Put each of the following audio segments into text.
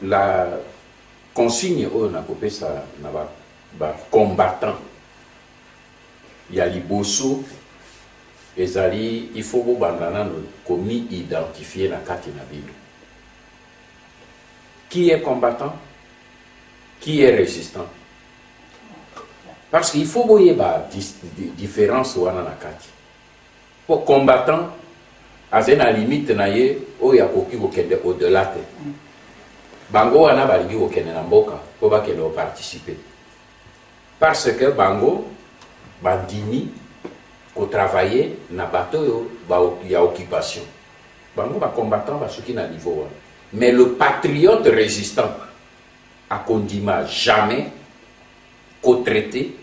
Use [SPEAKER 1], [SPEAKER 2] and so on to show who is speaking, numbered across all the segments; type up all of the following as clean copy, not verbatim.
[SPEAKER 1] la consigne on a coupé ça na combattant il y a liboso ezali il faut bandana commis identifier la carte na Bible. Qui est combattant? Qui est résistant? Parce qu'il faut voyer la différence wana na kati. Pour combattant, à la limite na ye o ya koki kokende au-delà te. Bango wana balingi kokende na mboka po bakende participer. Parce que bango bandimi ko travailler na bateau ya occupation. Bango ba combattant ba soki na niveau wana. Mais le patriote résistant a condima jamais co-traité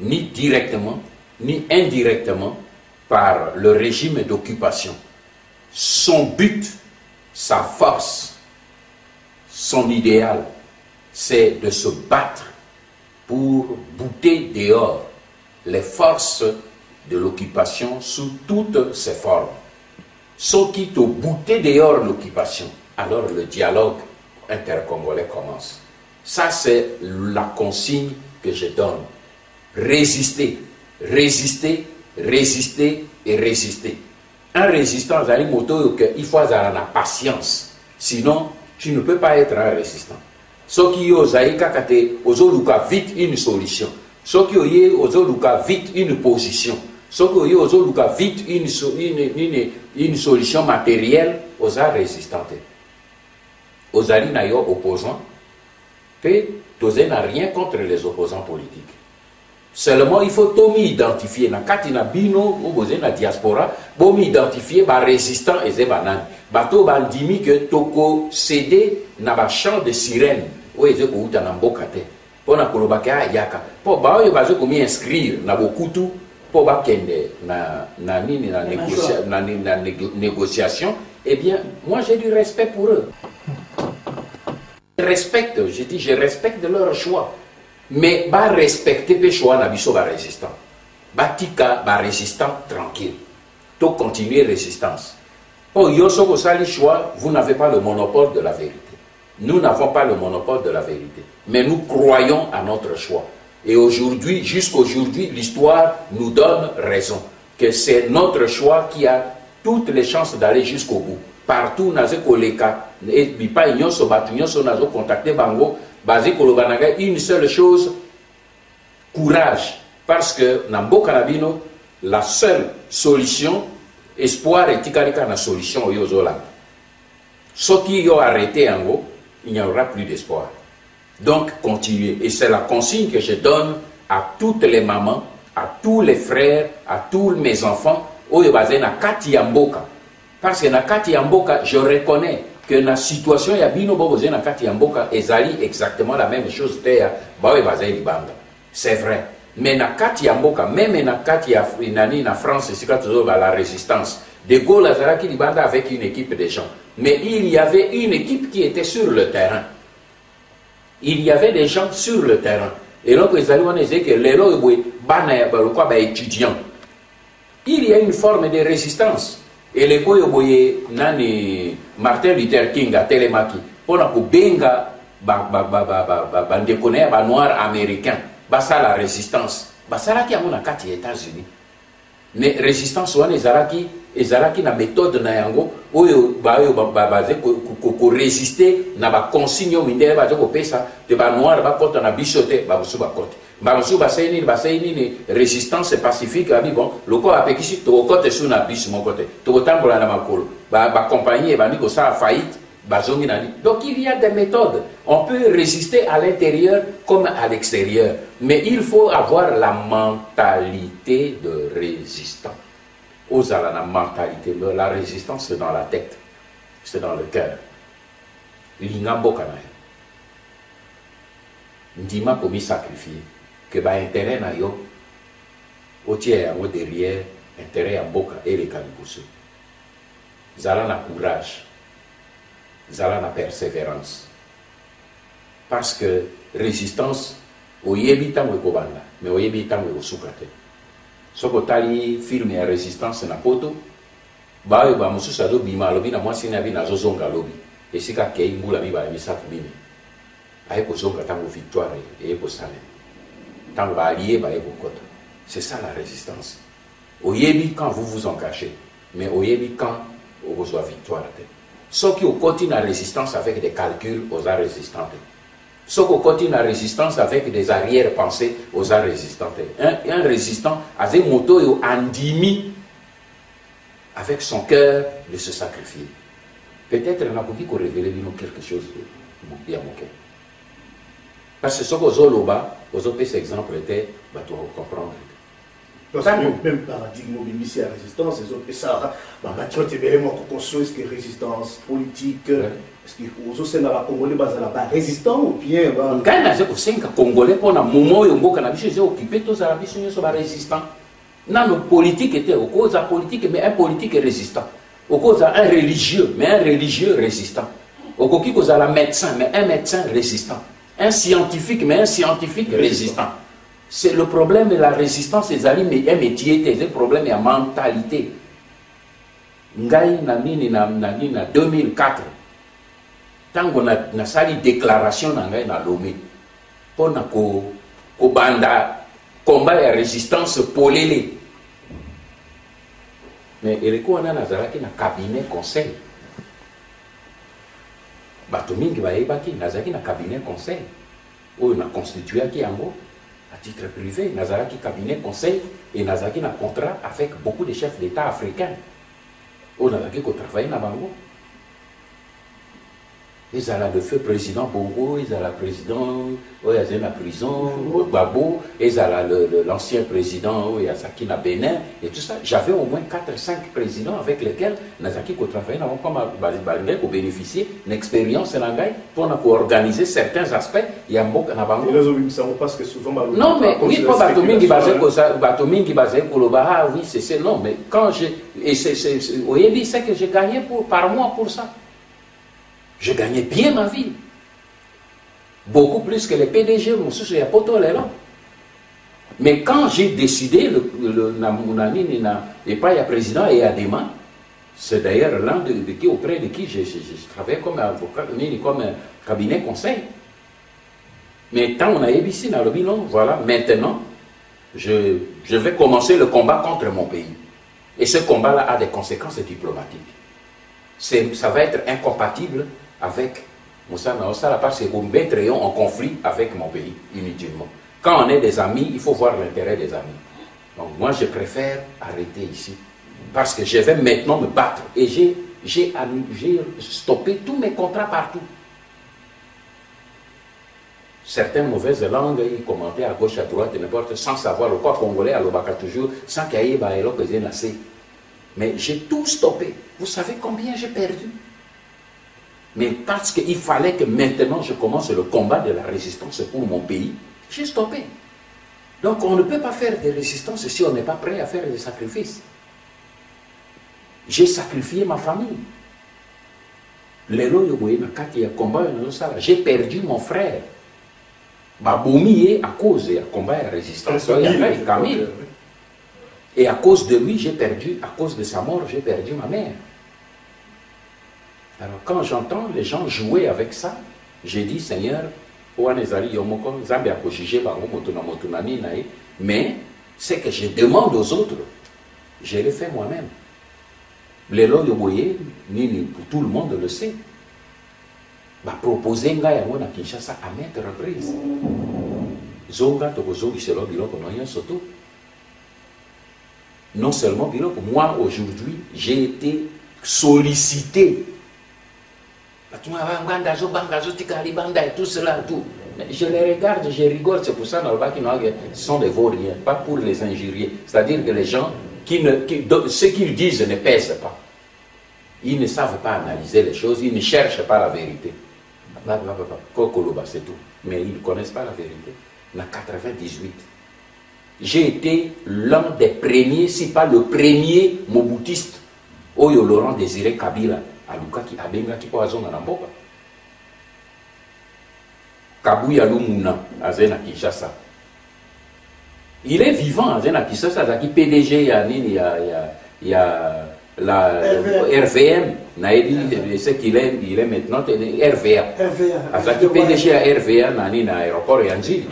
[SPEAKER 1] ni directement ni indirectement par le régime d'occupation. Son but, sa force, son idéal, c'est de se battre pour bouter dehors les forces de l'occupation sous toutes ses formes. Ceux qui te bouter dehors l'occupation, alors le dialogue intercongolais commence. Ça, c'est la consigne que je donne. Résister, résister, résister et résister. Un résistant, il faut avoir la patience. Sinon, tu ne peux pas être un résistant. Ceux qui ont vite une solution. Ceux qui ont vite une position. Ceux qui ont vite une solution matérielle aux résistants. Aux opposants. Tu n'as rien contre les opposants politiques. Seulement, il faut tout identifier. Dans Katina Bino, ou dans diaspora, pour identifier les résistants et les bananes. Bateau bandimi que toko cédé na ba chant de sirène. Ou est-ce que vous avez un bocate? Pour na kolobaka yaka. Pour ba yo bazo komi inscrire na bokutu pour ba kende na négociation. Eh bien, moi j'ai du respect pour eux. Je respecte, je dis, je respecte leur choix. Mais bah respecter le choix na biso ba résistant. Bah tika ba résistant tranquille. To continuer résistance. Oh yoso ko sali choix, vous n'avez pas le monopole de la vérité. Nous n'avons pas le monopole de la vérité, mais nous croyons à notre choix. Et aujourd'hui, jusqu'aujourd'hui, l'histoire nous donne raison que c'est notre choix qui a toutes les chances d'aller jusqu'au bout. Partout naze koleka et bipa nyonso batu nyonso nazo contacter bango basé kolobanaga une seule chose, courage, parce que na mboka na bino la seule solution espoir et tikarika na solution yozola. Ceux qui ont arrêté en gros, il n'y aura plus d'espoir. Donc continuez, et c'est la consigne que je donne à toutes les mamans, à tous les frères, à tous mes enfants oyo basé na kati ya mboka. Parce que na kati ya mboka, je reconnais que la situation ya bino boboze na kati ya mboka ezali exactement la même chose te ya bawe bazali libanda. C'est vrai. Mais na kati ya mboka, même na kati ya na France, c'est quand la résistance. De Gaulle azalaki libanda avec une équipe de gens. Mais il y avait une équipe qui était sur le terrain. Il y avait des gens sur le terrain. Et donc ezali on disait que les lois bana ya balokwa ba étudiants. Il y a une forme de résistance. Et les boye nani Martin Luther King a Telemaki pour na benga bandekone ba noir américain basa la résistance basala ki amona kati États-Unis mais résistance wana ezalaki na méthode na yango oyo baze ko résister na ba consigne mindele baze ko pesa de ba noir ba kota na bisote ba busu ba kota Barosu basaini résistance pacifique abi bon loko apekisi to côté sur na bis mon côté to tambola na makolo ba compagnie ba niko sa faillite bazongi nani. Donc il y a des méthodes, on peut résister à l'intérieur comme à l'extérieur, mais il faut avoir la mentalité de résistant. Osala la mentalité, la résistance c'est dans la tête, c'est dans le cœur. L'ingambo kanay. Ndima komi sacrifier que ba intérêt na yo otie yango derrière intérêt ya mboka et les kaliboso. Zala na courage, zala na persévérance, parce que résistance oyebi tango ekobanda mais oyebi tango ekosuka te. Soko tali film ya résistance na poto ba yo ba mususu ado bima lobi na mwasi na bi na zozonga lobi esika kei mbula bi ba misatu bimi aye kozonga tango victoire et salem tango ba allié ba ye kokota. C'est ça la résistance. Oyebi quand vous vous engagez, mais oyebi quand vous reçoit victoire. Ceux qui continuent la résistance avec des calculs aux arts résistants. Ceux qui continuent la résistance avec des arrière-pensées aux arts résistants. Un résistant a des motos andimi avec son cœur de se sacrifier. Peut-être qu'on a pu révéler quelque chose de bien. Parce que ce que vous avez là, vous avez cet exemple, vous comprendre.
[SPEAKER 2] Parce que même paradigme ici à la résistance, les autres, ça, est-ce que résistance politique, est-ce que vous avez la Congolais résistant ou bien
[SPEAKER 1] quand Congolais pour un moment où on occupé tous les résistants. Non, le politique était au cause de la politique, mais un politique résistant. Au cause d'un religieux, mais un religieux résistant. Au cause de la médecin, mais un médecin résistant. Un scientifique, mais un scientifique résistant. C'est le problème de la résistance, c'est un métier, c'est un problème de la mentalité. Ngai na 2004, tant qu'on a sali déclaration na Lomé, pour na ko banda combat et résistance polélé. Mais il y a un cabinet conseil. Batomingi va ébaki, nazaki na cabinet conseil. Ou na constitué qui en gros. À titre privé, Nazaraki cabinet conseil et Nazaraki a un contrat avec beaucoup de chefs d'État africains. On Nazaraki qui travaille dans Bango. Ils ont le feu président Bongo, ils ont le président, ils ont la prison, Babo, ils ont l'ancien président, ils ont la Bénin, et tout ça. J'avais au moins 4-5 présidents avec lesquels Nazaki qui travaille dans Bango pour bénéficier d'une expérience pour organiser certains aspects. Il y a un bon Bango.
[SPEAKER 2] Parce que souvent,
[SPEAKER 1] non, mais oui, pas Batomingi basé pour le Baha, oui, c'est non, mais quand j'ai. Et c'est que j'ai gagné par mois pour ça. Je gagnais bien ma vie. Beaucoup plus que les PDG, il y a pas tout là. Mais quand j'ai décidé, et pas le président et Adema, c'est d'ailleurs l'un auprès de qui je travaillais comme avocat, comme cabinet conseil. Mais quand on a ici dans le bilan, voilà, maintenant, je vais commencer le combat contre mon pays. Et ce combat-là a des conséquences diplomatiques. Ça va être incompatible avec Moussa Naossa, parce que vous mettriez en conflit avec mon pays, inutilement. Quand on est des amis, il faut voir l'intérêt des amis. Donc moi, je préfère arrêter ici. Parce que je vais maintenant me battre. Et j'ai stoppé tous mes contrats partout. Certaines mauvaises langues, ils commentaient à gauche, à droite, n'importe, sans savoir le quoi congolais, à l'obaka toujours, sans qu'il y ait un mais j'ai tout stoppé. Vous savez combien j'ai perdu? Mais parce qu'il fallait que maintenant je commence le combat de la résistance pour mon pays, j'ai stoppé. Donc on ne peut pas faire de résistance si on n'est pas prêt à faire des sacrifices. J'ai sacrifié ma famille. J'ai perdu mon frère. Baboumi à cause du combat de la résistance. Et à cause de lui, j'ai perdu, à cause de sa mort, j'ai perdu ma mère. Alors quand j'entends les gens jouer avec ça, j'ai dit, Seigneur, mais ce que je demande aux autres, je le fais moi-même. Les lois de Boye, tout le monde le sait. Proposer à Kinshasa à maintes reprises. Zonga Tokozongi, c'est l'homme surtout. Non seulement moi aujourd'hui, j'ai été sollicité. Tout cela, tout. Je les regarde, je rigole, c'est pour ça qu'ils sont des vauriens, pas pour les injurier. C'est-à-dire que les gens, ce qu'ils disent ne pèsent pas. Ils ne savent pas analyser les choses, ils ne cherchent pas la vérité. C'est tout. Mais ils ne connaissent pas la vérité. En 98, j'ai été l'un des premiers, si pas le premier moboutiste, Oyo Laurent Désiré Kabila, à Lukaki Abenga qui peut azonga na mboka. Kabuya Lumuna, à Zena Kinshasa. Il est vivant à Zena Kinshasa, qui PDG, il y a la RVM, ce qu'il est, il est maintenant RVA. Azaki PDG à RVA, nani na aéroport Yanji.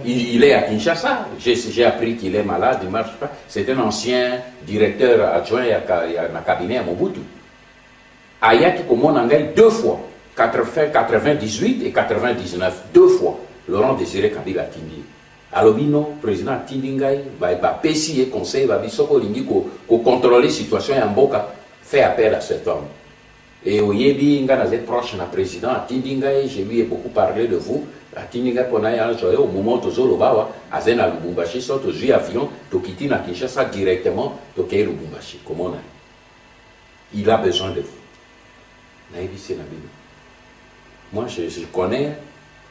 [SPEAKER 1] Il est à Kinshasa. J'ai appris qu'il est malade, il ne marche pas. C'est un ancien directeur adjoint à cabinet à Mobutu. Ayaki Komonangai 2 fois, 98 et 99, 2 fois. Laurent Désiré Kabila Tindi. Alobino, président Tindingai, Pessi et conseil, Babisoko Lingi, pour contrôler la situation en Boka, fait appel à cet homme. Et au Yebi, vous êtes proche du président Tindingai, je lui ai beaucoup parlé de vous. Tindingai, au moment où Zolobawa, Azen à Lubumbashi, sort au avion, Tokiti na Kinshasa directement, Tokei Lubumbashi. Comment on a? Il a besoin de vous. Naïbi, c'est Nabino. Moi, je connais.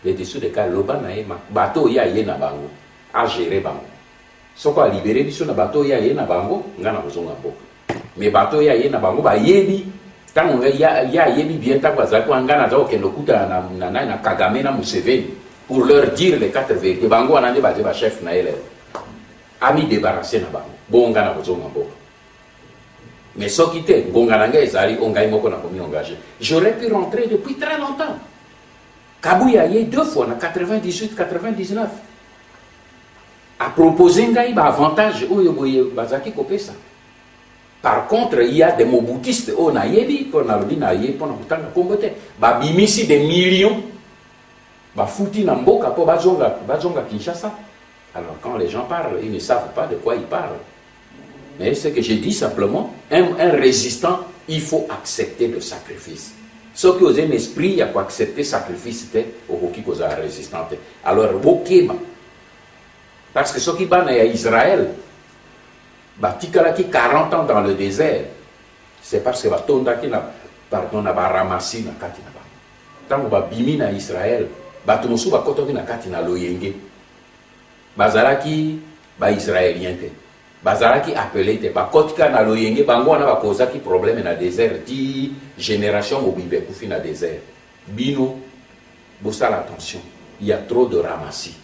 [SPEAKER 1] Les dessous de cas, l'oba na ema bateau ya ye na bango a gérer bango. Soko a libéré biso na bateau ya ye na bango ngana kozonga boka. Mais bateau ya ye na bango ba yebi tango ya yebi bien ta kwa zako ngana za okendo kuta na Kagame na Museveni pour leur dire les 4 vérités. Bango anande ba chef na ele. Ami débarrassé na bango. Bon ngana kozonga boka. Mais ce qui était ngongana ezali ongai moko na komi engagé. J'aurais pu rentrer depuis très longtemps. Kabouya y est 2 fois, en 98-99. A proposé un avantage, par contre, il y a des moboutistes, on a yebi, pour a dit, pour combattre. Bimisi des millions, fouti Namboka pour Bazonga Kinshasa. Alors, quand les gens parlent, ils ne savent pas de quoi ils parlent. Mais ce que j'ai dit simplement, un résistant, il faut accepter le sacrifice. Ce qui ont un esprit, il y a quoi accepter sacrifice, au qui cause la résistance. Alors, Bokema, parce que ce qui va à Israël, Tikalaki 40 ans dans le désert, c'est parce que Tondaki n'a ramassé na Katina. Tant que Bimi na Israël, Batumosu va kotobi na Katina Loyenge. Bazaraki, Israélien. Bazaraki appelé te ba kotika na loyenge bango na ba kozaki problème na désert ti génération mobibe kufi na désert bino bossa l'attention, il y a trop de ramassis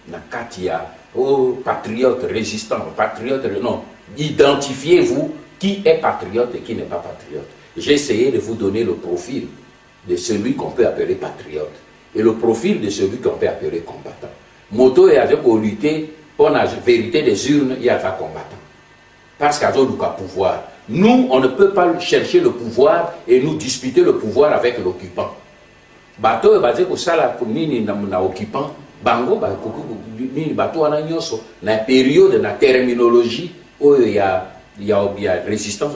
[SPEAKER 1] na katia oh patriote résistant patriote non, identifiez-vous qui est patriote et qui n'est pas patriote. J'ai essayé de vous donner le profil de celui qu'on peut appeler patriote et le profil de celui qu'on peut appeler combattant. Moto est avec pour lutter pour la vérité des urnes, il y a un combattant. Parce qu'il y a un pouvoir. Nous, on ne peut pas chercher le pouvoir et nous disputer le pouvoir avec l'occupant. Bateau est basé sur ça, l'occupant. Bango, bateau en agnoso. Dans la période, dans la terminologie, où il y a résistance,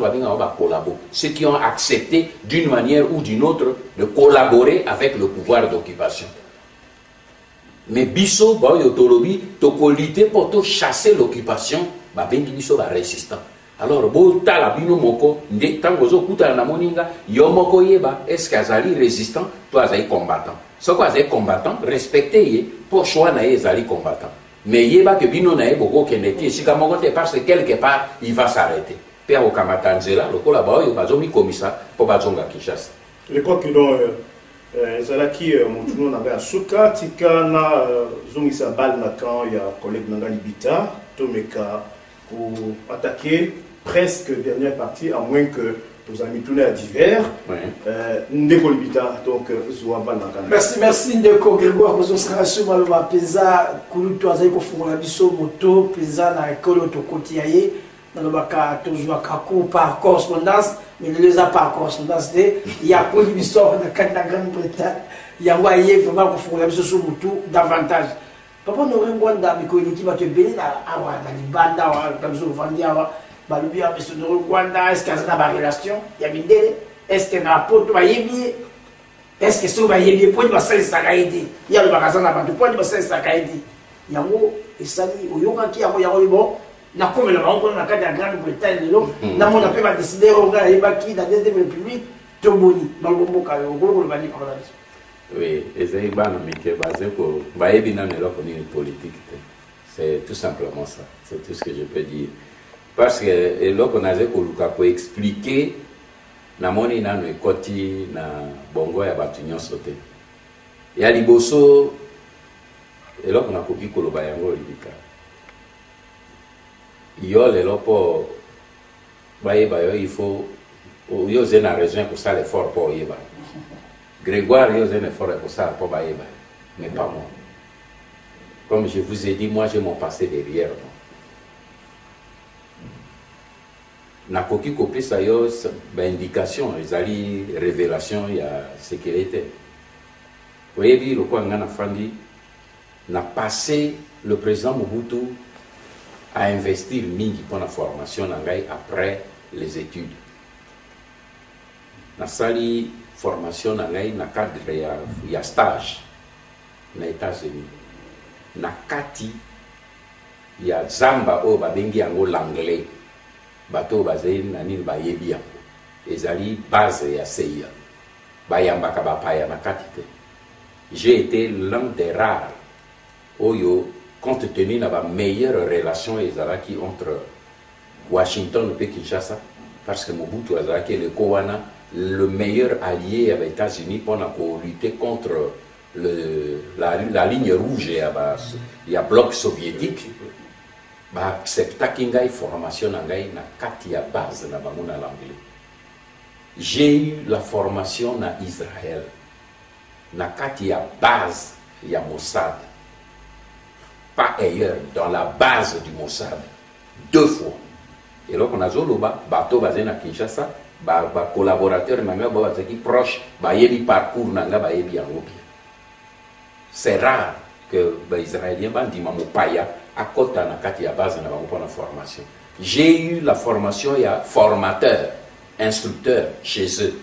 [SPEAKER 1] ceux qui ont accepté d'une manière ou d'une autre de collaborer avec le pouvoir d'occupation. Mais biso ba yotolobi to lutter pour chasser l'occupation ba bengi biso ba résistant. Alors bo tala bino moko nde tango zo kuta na moninga yo moko yeba est-ce que azali résistant toi azali combattant. Ce quoi azali combattant respecter ye pour choix na azali combattant. Mais yeba que bino na ye boko keneti sika moko te parce que quelque part il va s'arrêter. Père Okamatanzela lokola ba yo bazomi komisa pour bazonga Kinshasa.
[SPEAKER 2] Je crois que donc Zalaki Moutouno n'a pas souka tika na zongisa bal na quand il y a collègue Nangali Bita Tomeka pour attaquer presque dernière partie à moins que nos amis tournent à divers. Ndeko Bita donc Zoua bal na
[SPEAKER 3] Merci Ndeko Grégoire Bozo sera sur ma pesa kuluto azali ko fungola biso moto pesa na ekolo to kotiaye dans le baka toujours par correspondance. Mais ne les a pas en correspondance. Il y a pour l'histoire de la Grande-Bretagne. Il y a vraiment pour faire sur tout davantage. Papa nous Rwanda, mais qui va te bénir dans les bandes, comme je vous dis, Balubi a besoin de Rwanda. Est-ce qu'il y a une relation? Il y a une idée. Est-ce qu'il y a un rapport? Est-ce que c'est un point de bassin Sakaïdi? Il y a le magasin là-bas, le point de bassin Sakaïdi. Il y a un mot, et ça dit, au Yoga qui a un bon. Na comme le rencontre dans la Grande-Bretagne, na mon appel va décider on va aller baki dans la deuxième république Toboni dans le bon cas au gros le bani par là.
[SPEAKER 1] Oui, et c'est basé pour baébina mais là on est politique. C'est tout simplement ça. C'est tout ce que je peux dire. Parce que là on a pour expliquer na moni na no ekoti na bongo ya batunyo sauté. Et à liboso et là on a koki koloba yango libika. Il faut yo zena raison pour ça l'effort pour yeba. Grégoire yo zena effort pour ça pour ba yeba, mais pas moi. Comme je vous ai dit, moi j'ai mon passé derrière moi. Nakoki kopi sa yo ba indication, ezali révélation ya sécurité. Voyez bien le quoi ngana fandi na passé le président Mobutu a investir mingi pour la formation après les études. Na sali formation nangai na cadre ya stage na États-Unis. Na kati ya zamba o babengi yango l'anglais. Bato bazeli na nini bayebi yango. Ezali base ya CIA. Bayambaka bapaya na kati te. J'ai été l'un des rares oyo compte tenu de la meilleure relation entre Washington et Kinshasa, parce que Mobutu Azaki le Kowana, le meilleur allié avec les États-Unis pour lutter contre la ligne rouge et le bloc soviétique. Accepta qu'il formation na kati ya base na bango na l'anglais. J'ai eu la formation na Israël, na kati ya base ya Mossad. Pas ailleurs, dans la base du Mossad, 2 fois. Et là, on a zoloba, bateau basé à Kinshasa, collaborateur nanga qui proche, yebi parcours nanga yebi en c'est rare que les Israéliens bandi mamopaya à côté na kati ya base na bango pour la formation. J'ai eu la formation, il y a formateur, instructeur chez eux.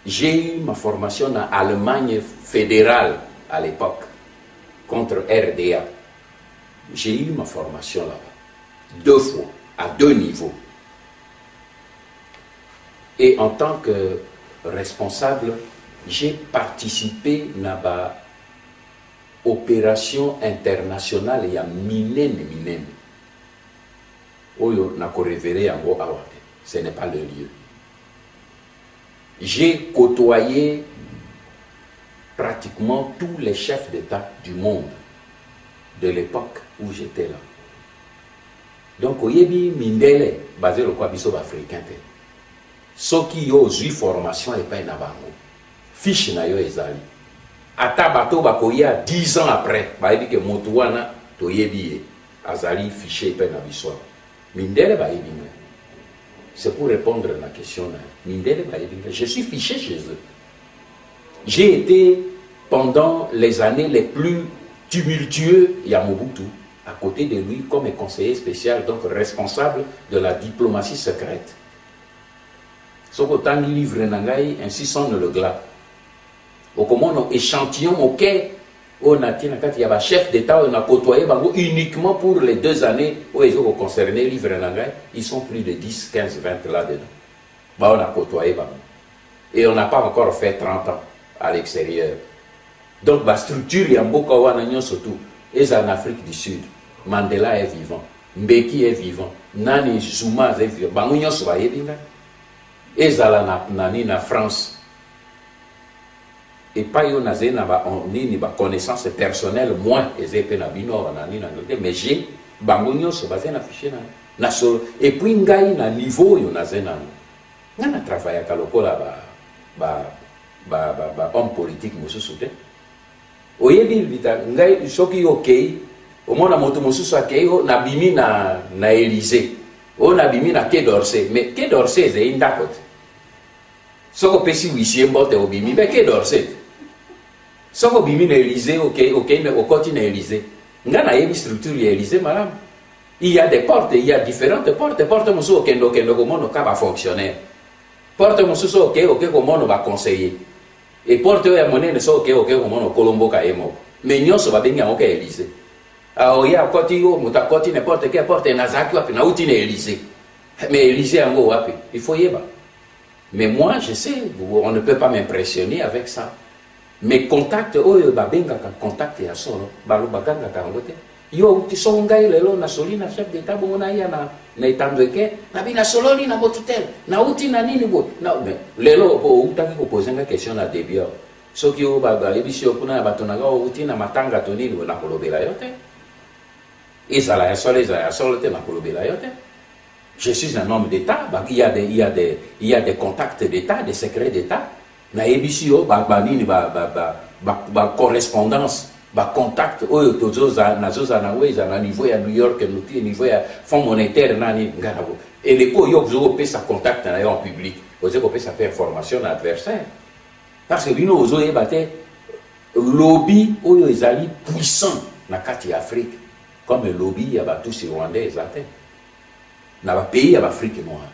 [SPEAKER 1] J'ai eu ma formation en Allemagne fédérale à l'époque. Contre RDA. J'ai eu ma formation là-bas, 2 fois, à 2 niveaux. Et en tant que responsable, j'ai participé à la opération internationale et à minene. Oyo nako révélé en gros awate. Ce n'est pas le lieu. J'ai côtoyé pratiquement tous les chefs d'État du monde de l'époque où j'étais là. Donc, oyebi mindele basé le quoi biso africain te. Ceux qui ont eu formation et pas na bango. Fiche na yo ezali. Ata bato bakoya 10 ans après, ba yebi que motuwana to yebi azali fiché et pas na biso. Mindele ba yebi. C'est pour répondre à la question là. Mindele ba yebi. Je suis fiché chez eux. J'ai été, pendant les années les plus tumultueuses, à Mobutu, à côté de lui, comme conseiller spécial, donc responsable de la diplomatie secrète. Ce que tant livre nangai, ainsi sonne le glas. Au comment on échantillon, ok, on a il y a un chef d'État, on a côtoyé uniquement pour les 2 années où ils ont concerné livre nangai, ils sont plus de 10, 15, 20 là-dedans. On a côtoyé. Et on n'a pas encore fait 30 ans à l'extérieur. Donc, la structure, il y a beaucoup de surtout. Et en Afrique du Sud, Mandela est vivant, Mbeki est vivant, Nani Zuma est vivant. Bangunyo soye binga. Et en France. Et pas yo naze na ba ni ba connaissance personnelle moins ezepé na bino na ni na mais j'ai bangunyo so basé na fichier na solo. Et puis ngai na niveau yo naze na. Ngana travailler ka lokola homme politique mosusu te oyebi bita ngai soki okay omona moto mosusu akei na bimi na Élysée o na bimi na Quai d'Orsay mais Quai d'Orsay c'est ndako te soko pesi wisi mbote obimi be Quai d'Orsay soko bimi na Élysée okay mais okoti na Élysée ngana yebi structure ya Élysée madame il y a des portes il y a différentes portes mosusu okendo komono ka ba fonctionnaire porte mosusu ok komono ba conseiller et porte ya monene so ok komono kolombo ka emo mais nyonso ba bengi yango ka Élysée ya koti yo mutakoti n'importe quelle porte na zaki wapi na uti na Élysée mais Élysée yango wapi il faut yeba mais moi je sais on ne peut pas m'impressionner avec ça mais contact oyo ba benga ka contact ya solo ba lo baganga ka ngote yo ti so ngai lelo na solina chef d'état bongo na ya na itandweke na bina sololi na botutel na uti na nini bo na lelo bo utaki ko poser nga question na debio soki o ba ebisio kuna bato na ga uti na matanga to nini na kolobela yote ezala ya solo te na kolobela yote Je suis un homme d'État, il y a des contacts d'État, des secrets d'État. Na ebisio correspondance, contact oyo tozoza nazoza na weza na niveau ya New York et niveau ya fonds monétaire nani nganabo. Et les po yo zo pesa contact na yo en public, ozo ko pesa faire formation na adversaire. Parce que bino ozo yebate lobby oyo ezali puissant na kati Afrique comme le lobby ya ba tous rwandais ezate. Na ba pays ya Afrique noire.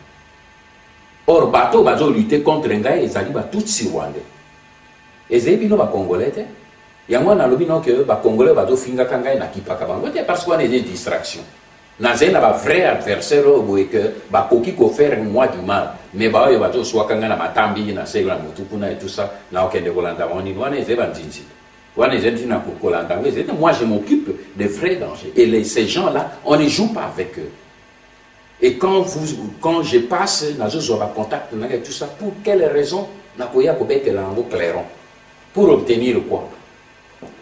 [SPEAKER 1] Or bato bazo lutter contre ngai ezali ba tous rwandais. Ezebino ba congolais te. Yango na lobi non que ba congolais bazo finga kanga na kipaka bango te parce qu'on est des distractions. Nazen na ba vrai adversaire oboye que ba koki ko faire moi du mal. Mais ba yo bazo soit kanga na matambi na sela mutupuna et tout ça na okende kolanda woni wana ezeba nzinzi. Wana ezenti na kolanda ngezete moi je m'occupe des vrais dangers et ces gens-là on ne joue pas avec eux. Et quand je passe nazo ba contact na tout ça pour quelle raison na koya ko bete lango clairon pour obtenir quoi?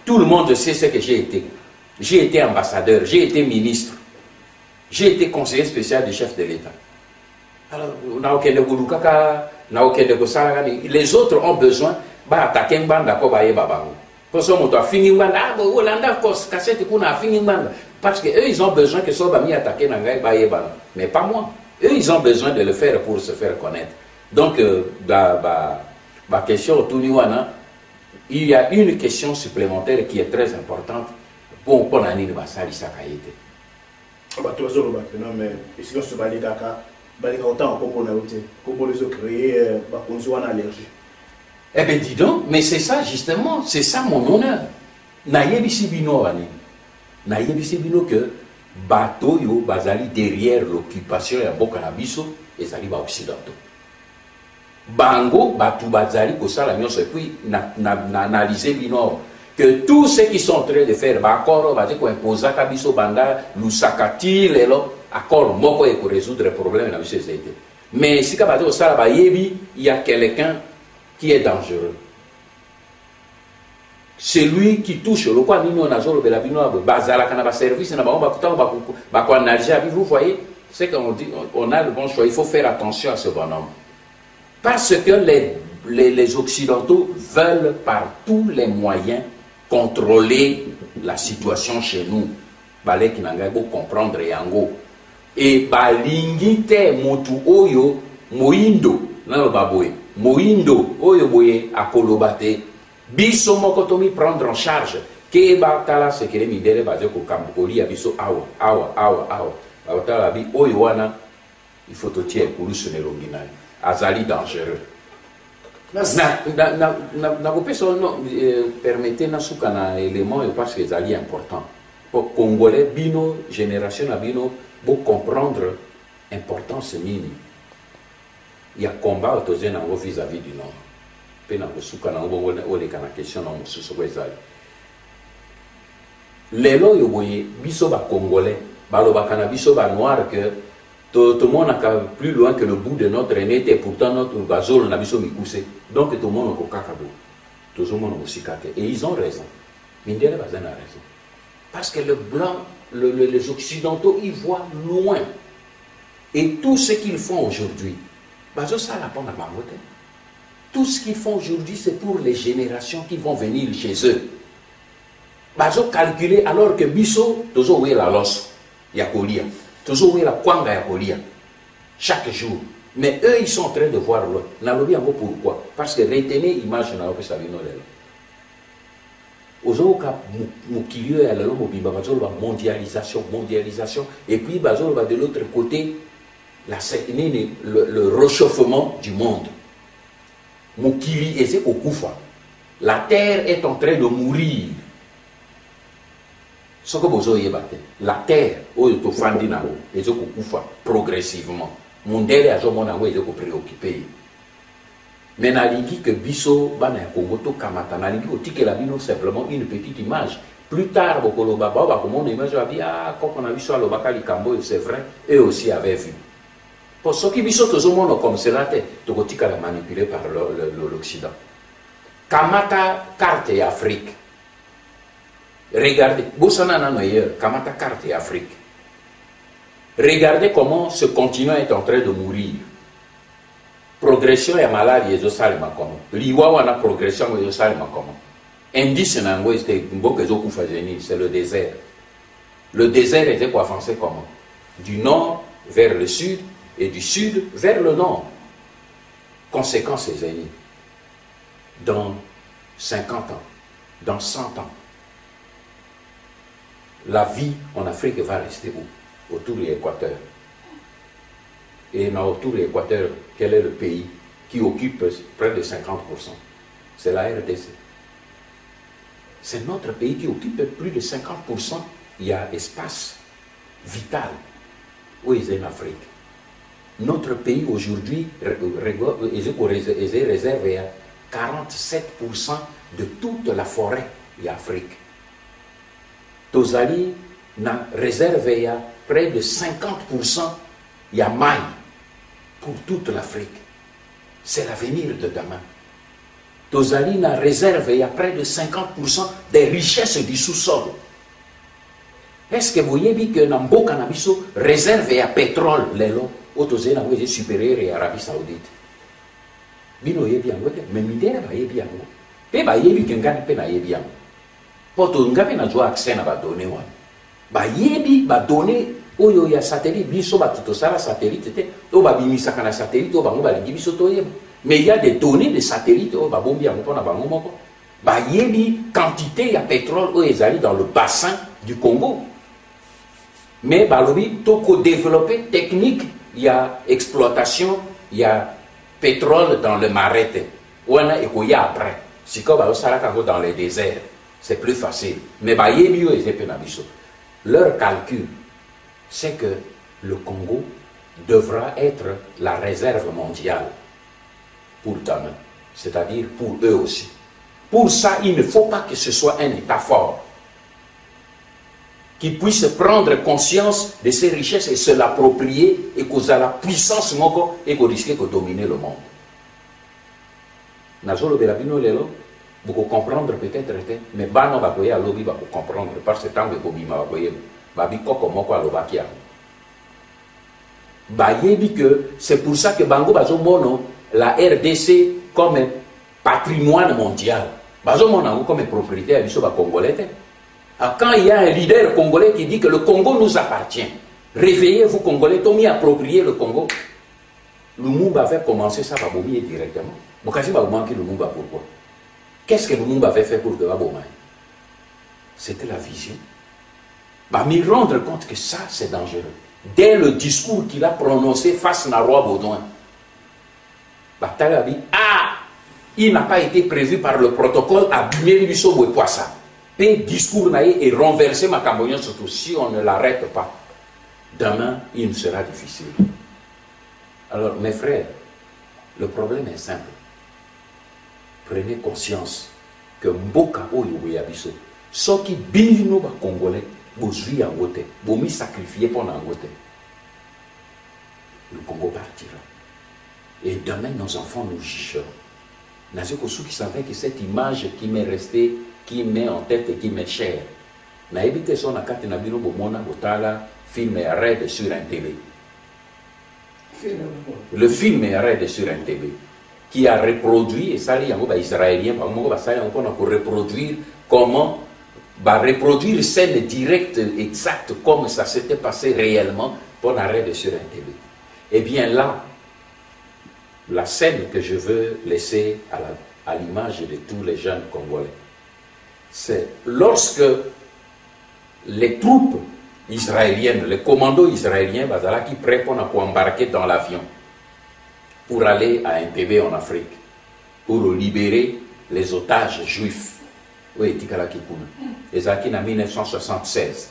[SPEAKER 1] Tout le monde sait ce que j'ai été. J'ai été ambassadeur, j'ai été ministre, j'ai été conseiller spécial du chef de l'État. Alors, les autres ont besoin d'attaquer un bande parce qu'eux, ils ont besoin que soit mis attaquer mais pas moi. Eux, ils ont besoin de le faire pour se faire connaître. Donc, la question autour du Wana, il y a une question supplémentaire qui est très importante pour l'année de Bassali Sakaïte. Eh bien, dis donc, mais c'est ça justement, c'est ça mon honneur. Naïebisi Bino, Naïebisi Bino que bateau yo bazali derrière l'occupation ya Bokanabiso et Zali ba occidentaux. Bango, Batou Bazali, Kosala Nyos, et puis analyser Bino que tous ceux qui sont en train de faire Bakoro, Bazali, Koimposa, Kabiso, Banda, Lusakati, Lelo, accord, Moko et pour résoudre le problème dans ces étés. Mais si Kabato Kosala Bayebi, il y a quelqu'un qui est dangereux. Celui qui touche le quoi Nino Nazolo Belabino, Bazala, Kanaba Service, vous voyez, c'est qu'on dit, on a le bon choix, il faut faire attention à ce bonhomme. Parce que les Occidentaux veulent par tous les moyens contrôler la situation chez nous. Balé qui n'a pas comprendre yango. Et balingite motu oyo moindo nalo baboye moindo oyo boye akolobate biso mokotomi prendre en charge ke batala sekere midele baje ko kamboli ya biso awa batala bi oyo wana il faut te tirer pour le longina azali dangereux. Na kopeso no permettez na suka na élément parce que azali important pour congolais bino génération na bino pour comprendre l'importance nini. Il y a combat autorisé vis-à-vis du Nord. Pe na kosuka na ngo ole kana question na mususu kwezali. Lelo yo boye biso ba congolais baloba kana biso ba noir que tout le monde a plus loin que le bout de notre nez et pourtant notre bazol na biso mikuse. Donc tout le monde ko kakabo. Tout le monde musikate et ils ont raison. Mindele bazana raison. Parce que le blanc les Occidentaux, ils voient loin. Et tout ce qu'ils font aujourd'hui, tout ce qu'ils font aujourd'hui, c'est pour les générations qui vont venir chez eux. Ils calculer alors que Bisso, toujours où est la losse, Yakolia, toujours où est la Kwanga Yakolia, chaque jour. Mais eux, ils sont en train de voir loin. Pourquoi? Parce que retenez l'image de la Savino. Mondialisation, et puis de l'autre côté le réchauffement du monde. La terre est en train de mourir. La terre progressivement. Mondele a préoccupé. Mais nalingi que biso bana Congo to kamata nalingi otike la bino simplement une petite image. Plus tard bokoloba ba comme on image a dit quand on a vu sur le bakali kambo c'est vrai eux aussi avaient vu. Pour ceux qui biso to zomono comme cela to kotika la manipulé par l'Occident. Kamata carte Afrique. Regardez, bosana na noyer kamata carte Afrique. Regardez comment ce continent est en train de mourir. Progression et maladie et salima comment. Liwawana progression et salima comment. Indice nango c'est le désert. Le désert était pour avancer comment? Du nord vers le sud et du sud vers le nord. Conséquence, les amis, dans 50 ans, dans 100 ans, la vie en Afrique va rester où? Autour de l'équateur. Et autour de l'équateur, quel est le pays qui occupe près de 50%? C'est la RDC. C'est notre pays qui occupe plus de 50%. Il y a espace vital où il est en Afrique. Notre pays aujourd'hui est réservé à 47% de toute la forêt d'Afrique. Tozali n'a réservé à près de 50%, il y a maille pour toute l'Afrique. C'est l'avenir de demain. Tozali n'a réservé à près de 50% des richesses du sous-sol. Est-ce que vous voyez que Nambo Canabiso réservé à pétrole, l'élo, autosé na est supérieur à l'Arabie Saoudite? Bino yebi yango te, mais midera ba yebi yango. Pe ba yebi kengani pe na yebi yango. Poto ngabe na joa accès na ba donné wana. Ba yebi ba donné oyo ya satellite biso ba tutosala satellite te, to ba bimisaka na satellite to bango ba lingi biso to yeba. Mais il y a des données de satellites oyo ba bombi yango pona bango moko. Ba yebi quantité ya pétrole oyo ezali dans le bassin du Congo. Mais balobi toko développé technique, il y a exploitation, il y a pétrole dans le marais. On a écouillé après. Si comme dans les déserts, c'est plus facile. Mais leur calcul, c'est que le Congo devra être la réserve mondiale pour demain. C'est-à-dire pour eux aussi. Pour ça, il ne faut pas que ce soit un État fort qui puisse prendre conscience de ses richesses et se l'approprier et qu'on a la puissance et qu'on risque de dominer le monde. Nazolo Belabino Lelo, vous comprendre peut-être, mais Bano Bakoye à l'obi va comprendre parce que tant que Bobima Bakoye, Babiko comme quoi l'Obakia. Bayebi que c'est pour ça que Bango Bazo Mono, la RDC comme patrimoine mondial. Bazo Mono comme propriétaire du Soba Congolais. Quand il y a un leader congolais qui dit que le Congo nous appartient, réveillez-vous Congolais, Tomi approprié le Congo. Lumumba avait commencé ça par Bomi directement. Bokazi va manquer Lumumba pourquoi? Qu'est-ce que Lumumba avait fait pour que Babomai? C'était la vision. Bah, m'y rendre compte que ça c'est dangereux. Dès le discours qu'il a prononcé face à Roi Baudouin, bah, Talabi, il n'a pas été prévu par le protocole à Bimé Bisso et Poissa. Le discours est renversé, ma Cambodgienne, surtout si on ne l'arrête pas. Demain, il sera difficile. Alors, mes frères, le problème est simple. Prenez conscience que Mboka Oyo Yabiso, ceux qui bino ba Congolais, bozui en gote, bomi sacrifié pour en gote. Le Congo partira. Et demain, nos enfants nous jugeront. Nazeko ceux qui savaient que cette image qui m'est restée, qui met en tête et qui m'est cher. Na ebite son akate na bino bomona botala film est raide sur un TV. Le film est raide sur un TV qui a reproduit et ça les israéliens pour reproduire comment reproduire scène directe exacte comme ça s'était passé réellement pour l'arrêt sur un TV. Et bien là, la scène que je veux laisser à l'image de tous les jeunes Congolais, c'est lorsque les troupes israéliennes, les commandos israéliens, qui prêtent pour embarquer dans l'avion pour aller à Entebbe en Afrique, pour libérer les otages juifs. Oui, les acquis en 1976.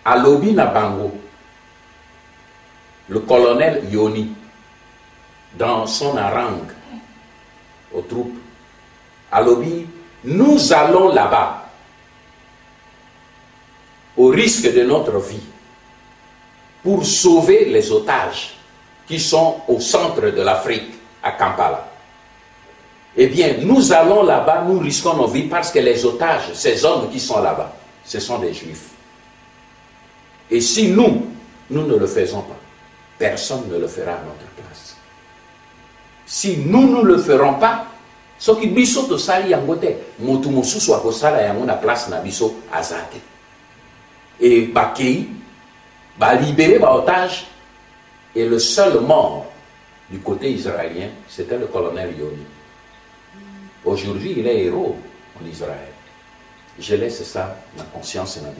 [SPEAKER 1] À Lobina Bango, le colonel Yoni, dans son harangue aux troupes, à Lobi, nous allons là-bas, au risque de notre vie, pour sauver les otages qui sont au centre de l'Afrique, à Kampala. Eh bien, nous allons là-bas, nous risquons nos vies parce que les otages, ces hommes qui sont là-bas, ce sont des juifs. Et si nous ne le faisons pas, personne ne le fera à notre place. Si nous ne le ferons pas, ce qui biso to sali yangote, motu mosusu wa kosala yango na place na biso azate. Et bakei, ba libérer ba otage, et le seul mort du côté israélien, c'était le colonel Yoni. Aujourd'hui, il est héros en Israël. Je laisse ça dans la conscience et dans la vie.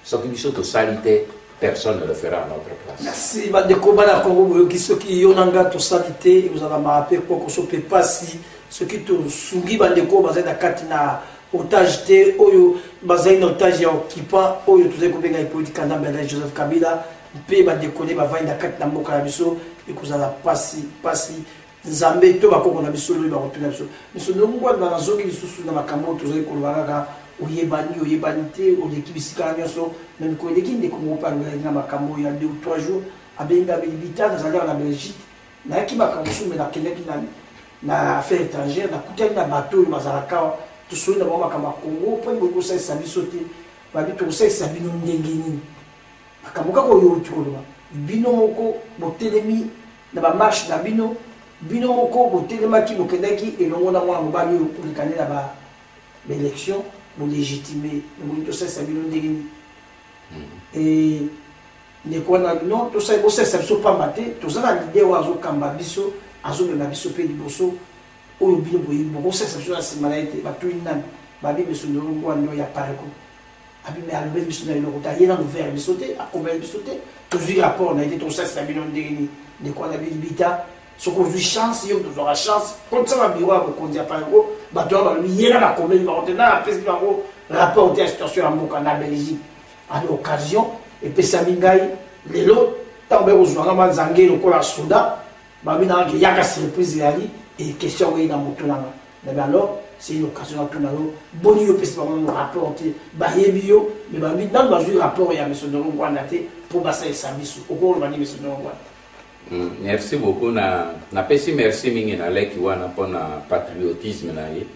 [SPEAKER 1] Ce qui biso to salite, personne ne le fera à notre place.
[SPEAKER 3] Merci. Bandeko bana Congo qui ceux qui yonanga to salite, vous allez me rappeler pour qu'on se peut pas si ceux qui te sungi bandeko bazai na katina otage te oyo bazai na otage ya occupant oyo tuzai kobenga politique kanda mbele Joseph Kabila pe bandeko ne bavai na katina mboka na biso ekozala pasi nzambe to bakoko na biso lo ba rotuna biso biso ndongo na zoki lisusu na makambo tuzai kolwaka oyebani te oleki bisika nyonso même ko eleki ndeko mopanga na makambo ya 2 ou 3 jours abenga bilibita na zalera na Belgique na yaki makambo sume na kendeki na affaire étrangère na kutani na bateau oyo bazalaka tosoi na bango makambo ya Congo mpo bokosalisa biso te babi tokosalisa bino ndenge nini makambo kaka oyo tikoloba bino moko botelemi na bamarshe na bino moko botelemaki bokendaki elongo na mwana mobali oyo kolekane na baélection légitimer nous tous ça bien ndenge et ne quoi non tout ça ça ça pas maté tout ça l'idée oiseau kamba biso azo na biso pe liboso oyo bino boyi bon ça ça ça simalite ba tout inan ba bi biso no ngwa ndo ya pareko abi me albe biso na lokota yena no ver biso te akomel biso te tout rapport na été tout ça ça bien ndenge de quoi na bita ce qu'on a chance, il y aura chance. Quand ça va bien, on dit à Paris, il y a un rapport de la situation en Belgique à l'occasion. Et puis ça m'ingaille, les lots, tant que vous avez zangé le col à Souda, il y a une surprise et question est dans mon tournant. Mais alors, c'est une occasion à tourner. Bon, il y a un rapport, bio, mais dans le rapport, il y a M. Norongwa pour passer les services. Au cours de M. Norongwa.
[SPEAKER 1] Merci beaucoup na pesi merci mingi na leki wana pona patriotisme na ye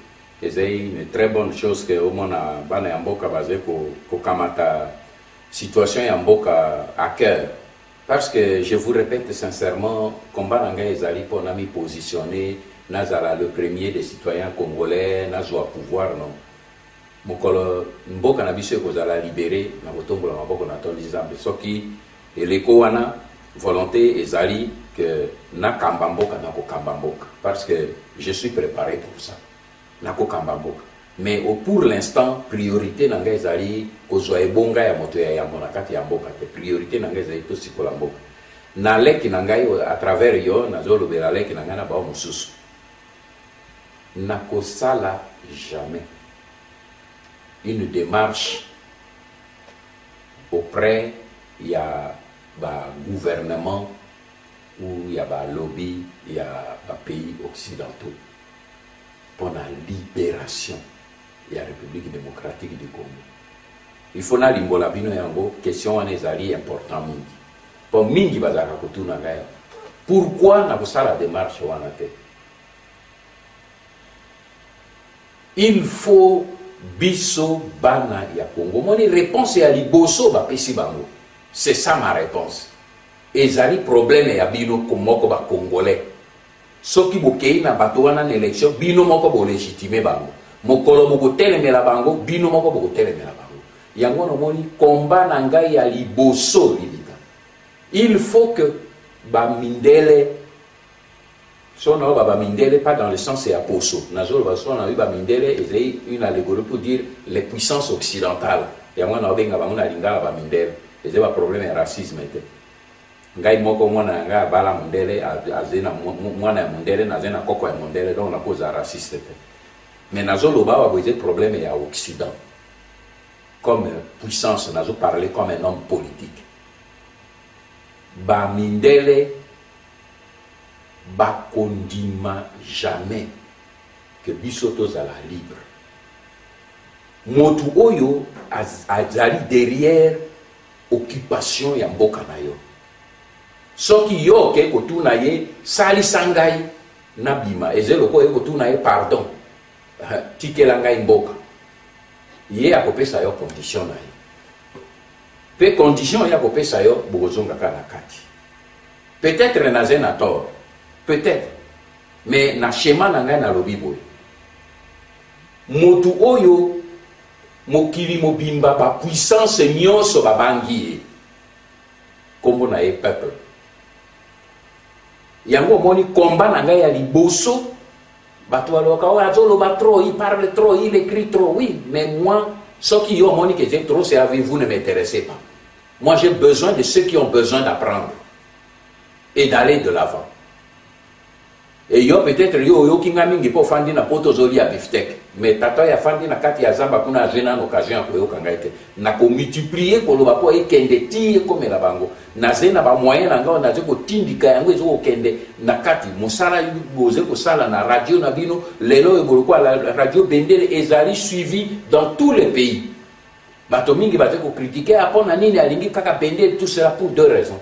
[SPEAKER 1] c'est une très bonne chose que au mona bana ya mboka baze ko kamata situation ya mboka à cœur parce que je vous répète sincèrement combat nanga ezali pona mi positionner nazala le premier des citoyens congolais nazwa pouvoir non mokolo mboka na biso ekozala libéré na kotombola maboko na tondi zambe soki eleko wana volonté ezali que na kambamboka na ko kambamboka parce que je suis préparé pour ça na ko kambamboka mais pour l'instant priorité nanga ezali kozwa ebonga ya moto ya yambo na kati ya mboka te priorité nanga ezali to sikola mboka na leki nanga à travers yo na zolo bela leki nanga na ba mususu na ko sala jamais une démarche auprès ya ba gouvernement ou il y a ba lobby, il y a ba pays occidentaux pour la libération de la République démocratique du Congo. Il faut na limbola bino yango question wana ezali important mingi. Pour mingi bazaka kotuna ngaya. Pourquoi na kusala démarche wana te? Il faut biso bana ya Congo. Moni réponse ya liboso ba pesi bango. C'est ça ma réponse. Ezali problème ya bino komoko ba congolais. Soki bokei na bato wana na élection bino moko bo légitimer bango. Mokolo moko telemela bango bino moko bo telemela bango. Yango no moni combat na ngai ya liboso libika. Il faut que ba mindele sono ba mindele pas dans le sens ya poso. Nazo ba sono ba mindele est une allégorie pour dire les puissances occidentales. Yango na benga bango na lingala ba mindele. C'est un problème de racisme. Ngai moko mwana nga bala mundele azena mwana mundele nazena koko ya mundele donc la cause raciste. Mais nazo loba wa poser problème ya occident. Comme puissance nazo parler comme un homme politique. Ba mindele ba kondima jamais que bisoto za la libre. Motu oyo azali derrière occupation ya mboka na yo soki yo ke kotuna ye sali sangai na bima ezelo ko kotuna ye pardon tikela ngai mboka ye akopesa yo condition na ye Pe condition ya kopesa yo bozonga kana kati. Peut-être nazen a tort. Peut-être. Mais na schéma na ngai na lobi boy. Motu oyo mokili mobimba ba puissance nyonso ba bangi. Kombo na e peuple. Yango moni combat na ngai ya liboso. Bato aloka o azoloba trop, il parle trop, il écrit trop. Oui, mais moi ce qui yo moni que j'ai trop, c'est avec vous ne m'intéressez pas. Moi j'ai besoin de ceux qui ont besoin d'apprendre et d'aller de l'avant. Et yo peut-être yo kinga mingi po fandi na poto zoli ya biftek, mais tata ya fandi na kati ya zamba kuna jena na occasion ko yo kanga ete na ko multiplier ko loba po ekende ti ko mela bango na zena ba moyen na nga na je ko tindika yango ezo ko kende na kati musala yu boze ko sala na radio na bino lelo e boloko la radio bendele ezali suivi dans tous les pays. Bato mingi bato ko critiquer apona nini alingi kaka bendele, tout cela pour deux raisons.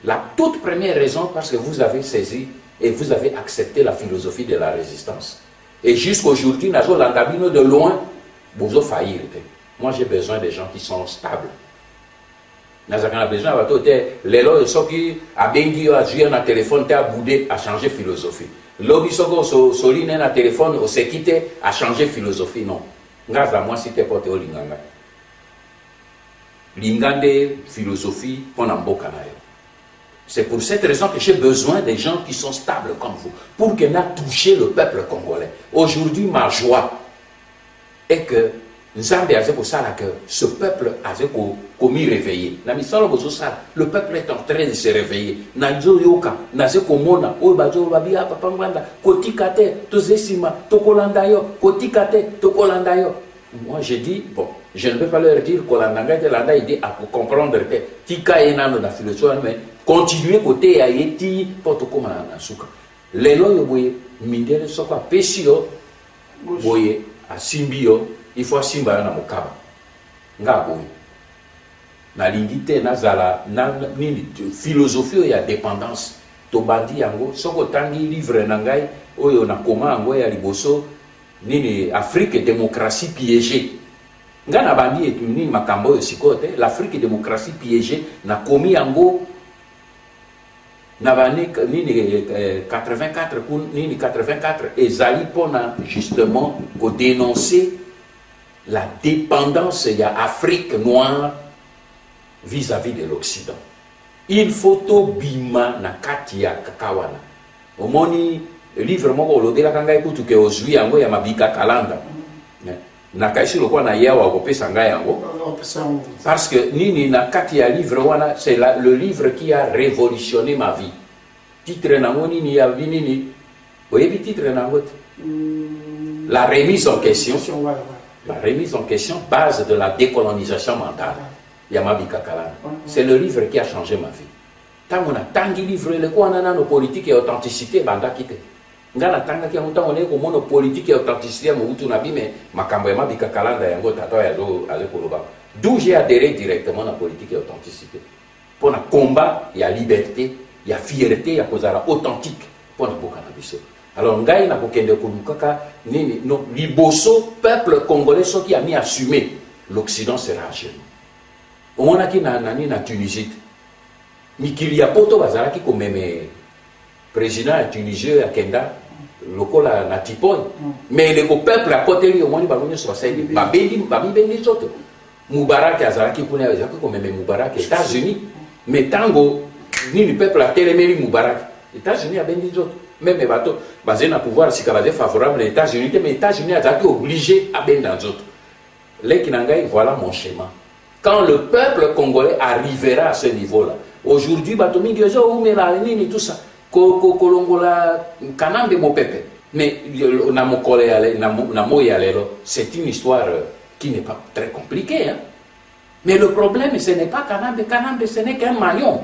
[SPEAKER 1] La toute première raison parce que vous avez saisi et vous avez accepté la philosophie de la résistance. Et jusqu'aujourd'hui, Nazo Landabino de loin, vous avez failli. Moi, j'ai besoin des gens qui sont stables. Nazo a besoin de les lois qui a bengi a joué un téléphone, a boudé, a changé philosophie. L'obi soko soline un téléphone, au s'est quitté, a changé philosophie. Non. Ngaza moi si t'es porté au linganga. Lingande philosophie pour n'amboka na yo. C'est pour cette raison que j'ai besoin des gens qui sont stables comme vous, pour qu'on a touché le peuple congolais. Aujourd'hui, ma joie est que Nzambe a dit que ce peuple a commis réveillé. Le peuple est en train de se réveiller. Moi, j'ai dit, bon, je ne vais pas leur dire que il dit à comprendre que Tika est dans la philosophie, mais continuer côté à Yeti, pour tout comme à Souka. Les lois, vous voyez, Mindele Soka, Pesio, vous voyez, à Simbio, il faut Simba na Mokaba. Ngaboui. Na lingite, na zala, na philosophie, il y a dépendance. Tobandi yango, soko tangi livre nangai, oyo na koma yango ya liboso, nini Afrique démocratie piégée. Ngana bandi et ni makambo yo sikote, l'Afrique démocratie piégée na komi yango na bani nini 84 nini 84 ezali pona justement pour dénoncer la dépendance de l'Afrique noire vis-à-vis de l'Occident. Il faut bima na katia kakawana. Omoni livre moko lodela kanga ekutu ke ozwi yango ya mabika kalanda. Na kaisi lokwa na yawa kopesa nga yango. Parce que nini na katia livre wana c'est le livre qui a révolutionné ma vie. Titre nango nini ya nini. Oyebi titre nango. La remise en question. La remise en question, base de la décolonisation mentale. Yamabika Kalana. C'est le livre qui a changé ma vie. Tamona tangi livre le quoi nana no politique et authenticité banda kite. Ngana tanga ki amuta one ko mono politique et authenticité mo utu na bime makambo Yamabika Kalanda yango tata ya zo ale koloba. D'où j'ai adhéré directement à la politique et authenticité. Pour un combat, il y a liberté, il y a fierté, il y a kozala authentique pour na boka na biso. Alors, ngai na bokende kolukaka nini no liboso peuple congolais ce qui a mis à assumer l'Occident sera à genoux. Au moins qui na nani na Tunisie. Mikili ya poto bazala ki komeme président à Tunisie à Kenda lokola na tipoi. Mais le peuple à côté lui au moins balonye so sai babendi babibendi zoto. Mubarak azala ki kuna ya ko komeme Mubarak États-Unis. Mais tango ni le peuple a téléméri Mubarak. États-Unis a bendi zoto. Même les bateaux basés dans le pouvoir, si c'est favorable aux États-Unis, mais les États-Unis ont été obligés à bien dans d'autres. Les Kinangai, voilà mon schéma. Quand le peuple congolais arrivera à ce niveau-là, aujourd'hui, Batomi Gyozo, Oumélanini, tout ça, Kolongola, Kanambe, mon pépé. Mais c'est une histoire qui n'est pas très compliquée. Hein? Mais le problème, ce n'est pas Kanambe. Kanambe, ce n'est qu'un maillon.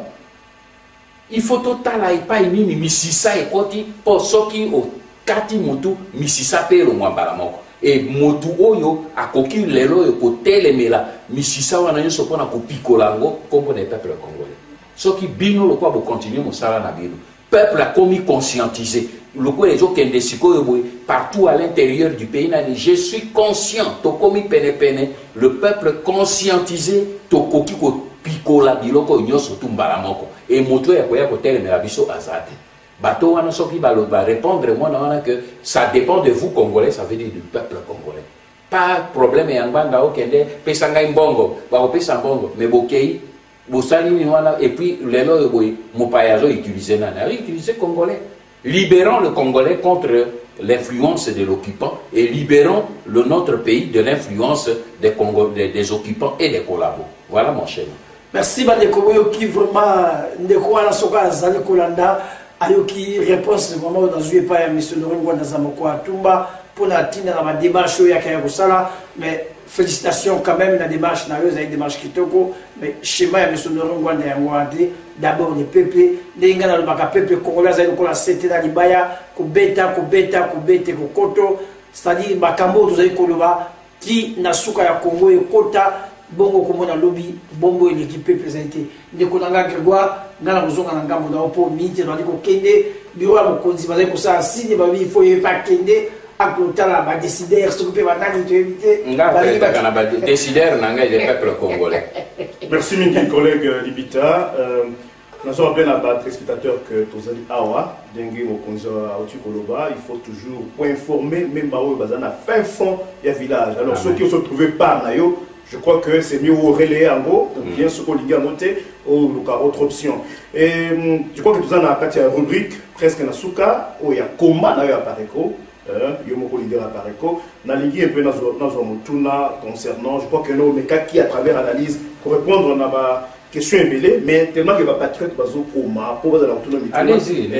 [SPEAKER 1] Il faut total aipa nini misisa ekoti po soki o kati mutu misisa pe lo mwambala moko et mutu oyo akoki lelo yo kotelemela misisa wana nyonso pona kopikola ngo kombo na peuple congolais soki bino lo kwa bo continuer mosala na bino peuple a commis conscientisé partout à l'intérieur du pays, je suis conscient, le peuple conscientisé, et moto ya koya kotel mais abiso azate. Bato wana soki va répondre moi que ça dépend de vous Congolais, ça veut dire du peuple congolais. Pas problème ya nganda okende pesanga imbongo, ba pesa mbongo, mais bokei bosali wana et puis lelo boy mopayazo utiliser nana, utiliser congolais. Libérons le Congolais contre l'influence de l'occupant et libérons notre pays de l'influence des occupants et des collabos. Voilà mon cher.
[SPEAKER 3] Merci Bandeko qui vraiment ndeko wana soka zali kolanda ayoki réponse vraiment dans une pas monsieur Lorengo dans Zamoko Atumba pour la tina la démarche ya kaya kosala mais félicitations quand même la démarche na yo za démarche kitoko mais schéma ya monsieur Lorengo na yango ade d'abord le peuple ndinga na lobaka peuple congolais za ko la cité na libaya ko beta ko koto c'est-à-dire bakambo tozali koloba qui na suka ya Congo e kota bongo komona lobby bombo l'équipe présenté ndeko nanga Grégoire ngana kozonga na ngambo na opo miti bali ko kende biro ya mokonzi bazali ko sa signe ba il faut pas kende akotala ba décideur s'occuper ba nani to éviter
[SPEAKER 1] ba décideur nanga le peuple congolais.
[SPEAKER 2] Merci mon collègue Libita. Nous sommes appelés à battre spectateurs que Tozali Awa, Dengue Mokonzo Aouti Koloba, il faut toujours informer, même Bao Bazana, fin fond et village. Alors ceux qui se trouvaient par Nayo, je crois que c'est mieux au relais en gros, ou bien ce qu'on a noté, ou autre option. Et je crois que tout ça a une rubrique presque na souka, où il y a combat na Pareko, Yomoko leader à Pareko, na ligi un peu dans Mutuna concernant, je crois que nos mecs qui à travers analyse pour répondre à ma question embellée, mais tellement que les patriotes bazo coma, pour la autonomie.
[SPEAKER 1] Allez-y,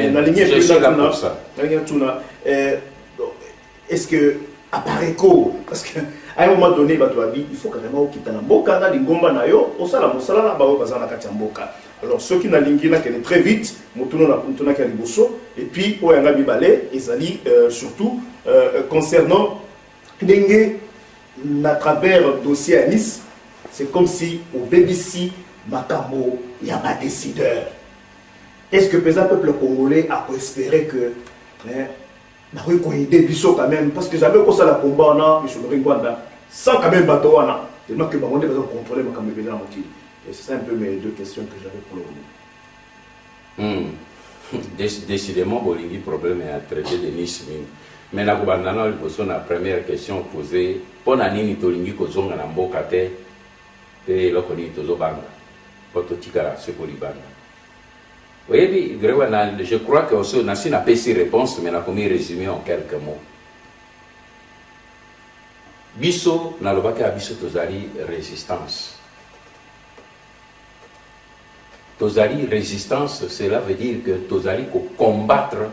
[SPEAKER 2] je suis là pour ça. Est-ce que à Pareko, parce que à un moment donné, il faut carrément quitter la boca, na lingomba na yo, osala mosala na bawo bazana kati mboka. Alors ceux qui na lingina qui est très vite, motuno na puntuna ki liboso, et puis oyanga bibale ezali surtout concernant ndenge à travers dossier à Nice, c'est comme si au BBC Makambo il y a pas décideur. Est-ce que le peuple congolais a espéré que oui, qu'on ait des bisous quand même, parce que j'avais aussi la combat, on a, sans quand même bateau, tellement que on a besoin de contrôler ma caméra. Et c'est ça un peu mes deux questions que j'avais pour le
[SPEAKER 1] moment. Décidément, Bolingui, problème est à traiter de Nice. Mais la première question posée, pour Nani Tolingi, Kozonga Nambokate, et l'Okoni Tozobanga, Pototikara, Sekolibanga. Oui, je crois que on a une APC réponse, mais on a commis résumé en quelques mots. Bisso, na lobaka biso tozali résistance. Tozali résistance, cela veut dire que tozali ko combattre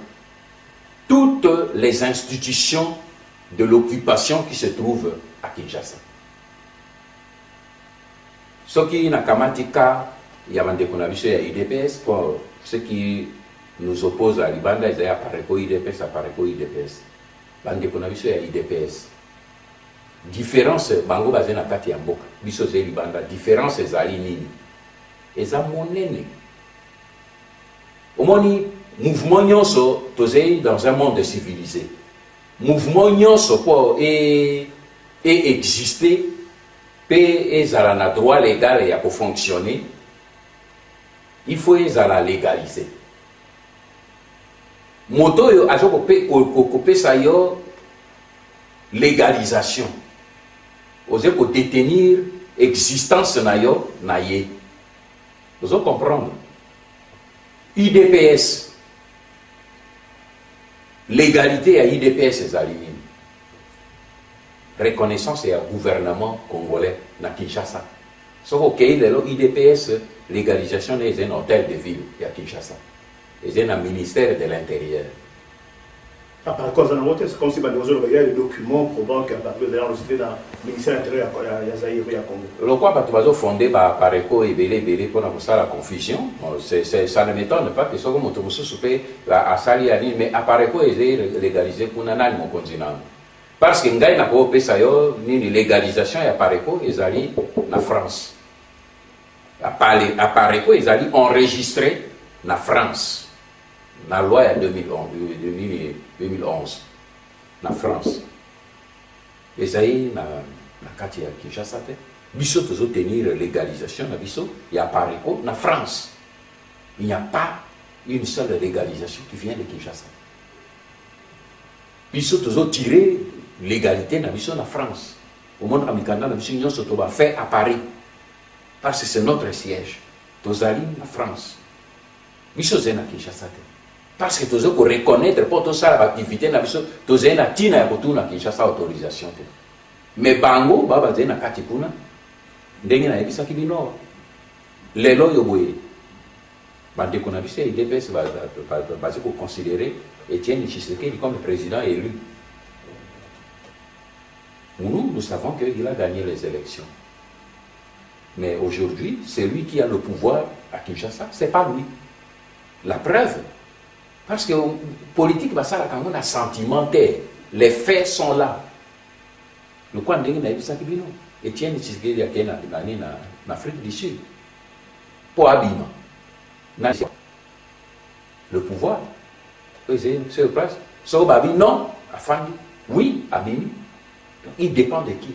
[SPEAKER 1] toutes les institutions de l'occupation qui se trouvent à Kinshasa. Ce qui n'a kamatika, il y a des conditions à IDPS pour ceux qui nous opposent à Libanda, ils ont Apareko IDPS, Apareko IDPS. Bande conditions à IDPS. Différence, Bango Bazena Kati Amboka, Biso Libanda, différence est Zalinini. Et ça monene. Au moins, mouvement nyonso, tosei dans un monde civilisé. Mouvement nyonso pour exister, et ça a droit légal et pour fonctionner. Il faut la légaliser. Moto yo azo kopé sa yo légalisation. Oser ko détenir existence na yo na ye. Vous allez comprendre. IDPS. Légalité à IDPS est alignée. Reconnaissance et à gouvernement congolais na Kinshasa. Sauf que l'IDPS, légalisation est un hôtel de ville à Kinshasa. C'est un ministère de l'Intérieur.
[SPEAKER 2] Par cause c'est comme si il y a des documents prouvant qu'à partir de là, c'était dans le ministère de l'Intérieur à Zaïre et à Congo.
[SPEAKER 1] Le quoi, tu fondé par Pareko et Belé pour la confusion. Ça ne m'étonne pas que ce soit comme tu soupé à Saliani, mais à Pareko est légalisé pour un mon continent. Parce que Ngaï n'a pas opéré ni légalisation à Pareko, ils allaient en France. À Pareko, ils allaient enregistrer en France. la loi en 2011, en France. Et ça y est, na kati ya Kinshasa te. Biso tozo tenir légalisation na biso, il y a Pareco, na France. Il n'y a pas une seule légalisation qui vient de Kinshasa. Biso tozo tirer l'égalité na biso na France. Au monde amicanda na biso nyonso to ba fait à Paris. Parce que c'est notre siège. Tozali na France. Biso zena Kinshasa te. Parce que tozo ko reconnaître pour tout ça l'activité na biso, tozena tina ya kotuna Kinshasa autorisation te. Mais bango baba zena kati kuna ndenge na yebisa kibino. Lelo yo boye. Bande qu'on a vu, c'est IDPS va considérer Étienne Tshisekedi comme président élu. Nous savons qu'il a gagné les élections. Mais aujourd'hui, c'est lui qui a le pouvoir à Kinshasa, c'est pas lui. La preuve, parce que politique, ça a sentimentaire. Les faits sont là. Le quoi ndenge na yebisa kibino. Étienne Tshisekedi a gagné en Afrique du Sud. Pour Abima. Le pouvoir, c'est le place. Sobabi, non, Afandi, oui, Abimi. Il dépend de qui?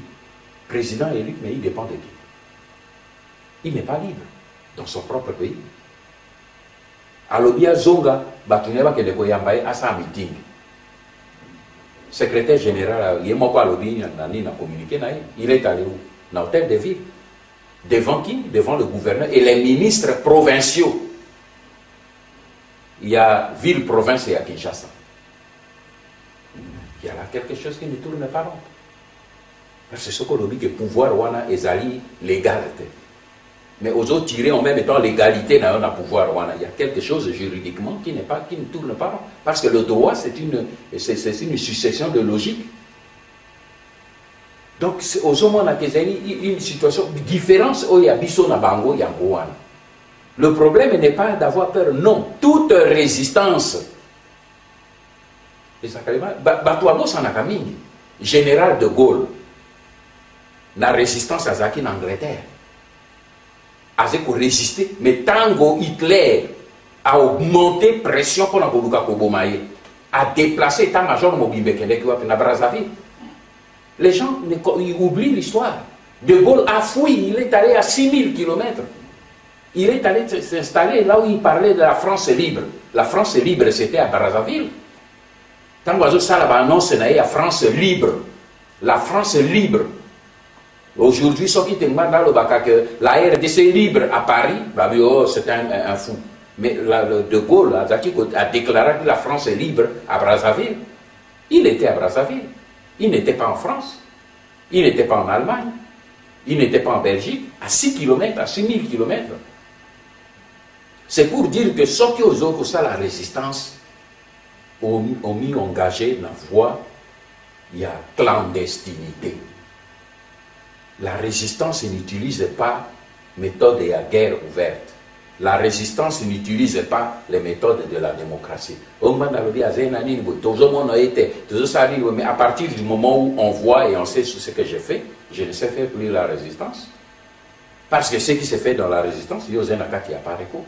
[SPEAKER 1] Président élu, mais il dépend de qui? Il n'est pas libre dans son propre pays. Alobia Zonga, Batuneba Kedekoyambaye, à sa meeting. Secrétaire général, il est mort à Lobi, il a communiqué, il est allé où? Dans l'hôtel de ville. Devant qui? Devant le gouverneur et les ministres provinciaux. Il y a ville-province et à Kinshasa. Il y a là quelque chose qui ne tourne pas rond. Parce que ce qu'on dit que le pouvoir wana ezali légalité. Mais aux autres tirés en même temps l'égalité dans le pouvoir wana. Il y a quelque chose juridiquement qui ne tourne pas rond. Parce que le droit c'est une succession de logique. Donc aux hommes on a une situation de différence où il y a biso na bango il y a wana. Le problème n'est pas d'avoir peur, non. Toute résistance. Et ça, Batouabo Sanakaming, général de Gaulle, la résistance à Zaki en Angleterre, a résisté, mais tango Hitler a augmenté la pression pour la Kobomaye, a déplacé l'état-major Mobimbe Québec à Brazzaville. Les gens ils oublient l'histoire. De Gaulle a fui, il est allé à 6000 km. Il est allé s'installer là où il parlait de la France libre. La France libre, c'était à Brazzaville. Tant que ça, là, annonce la France libre. La France libre. Aujourd'hui, ceux qui te demandent dans le bac que la RDC libre à Paris, bah, oh, c'est un fou. Mais de Gaulle a déclaré que la France est libre à Brazzaville. Il était à Brazzaville. Il n'était pas en France. Il n'était pas en Allemagne. Il n'était pas en Belgique. À 6 km, à 6000 km. C'est pour dire que ceux qui ont ça la résistance ont mis engagé dans la voie, il y a clandestinité. La résistance n'utilise pas méthode de la guerre ouverte. La résistance n'utilise pas les méthodes de la démocratie. Mais à partir du moment où on voit et on sait ce que j'ai fait, je ne sais faire plus la résistance. Parce que ce qui se fait dans la résistance, il y a un Pareco.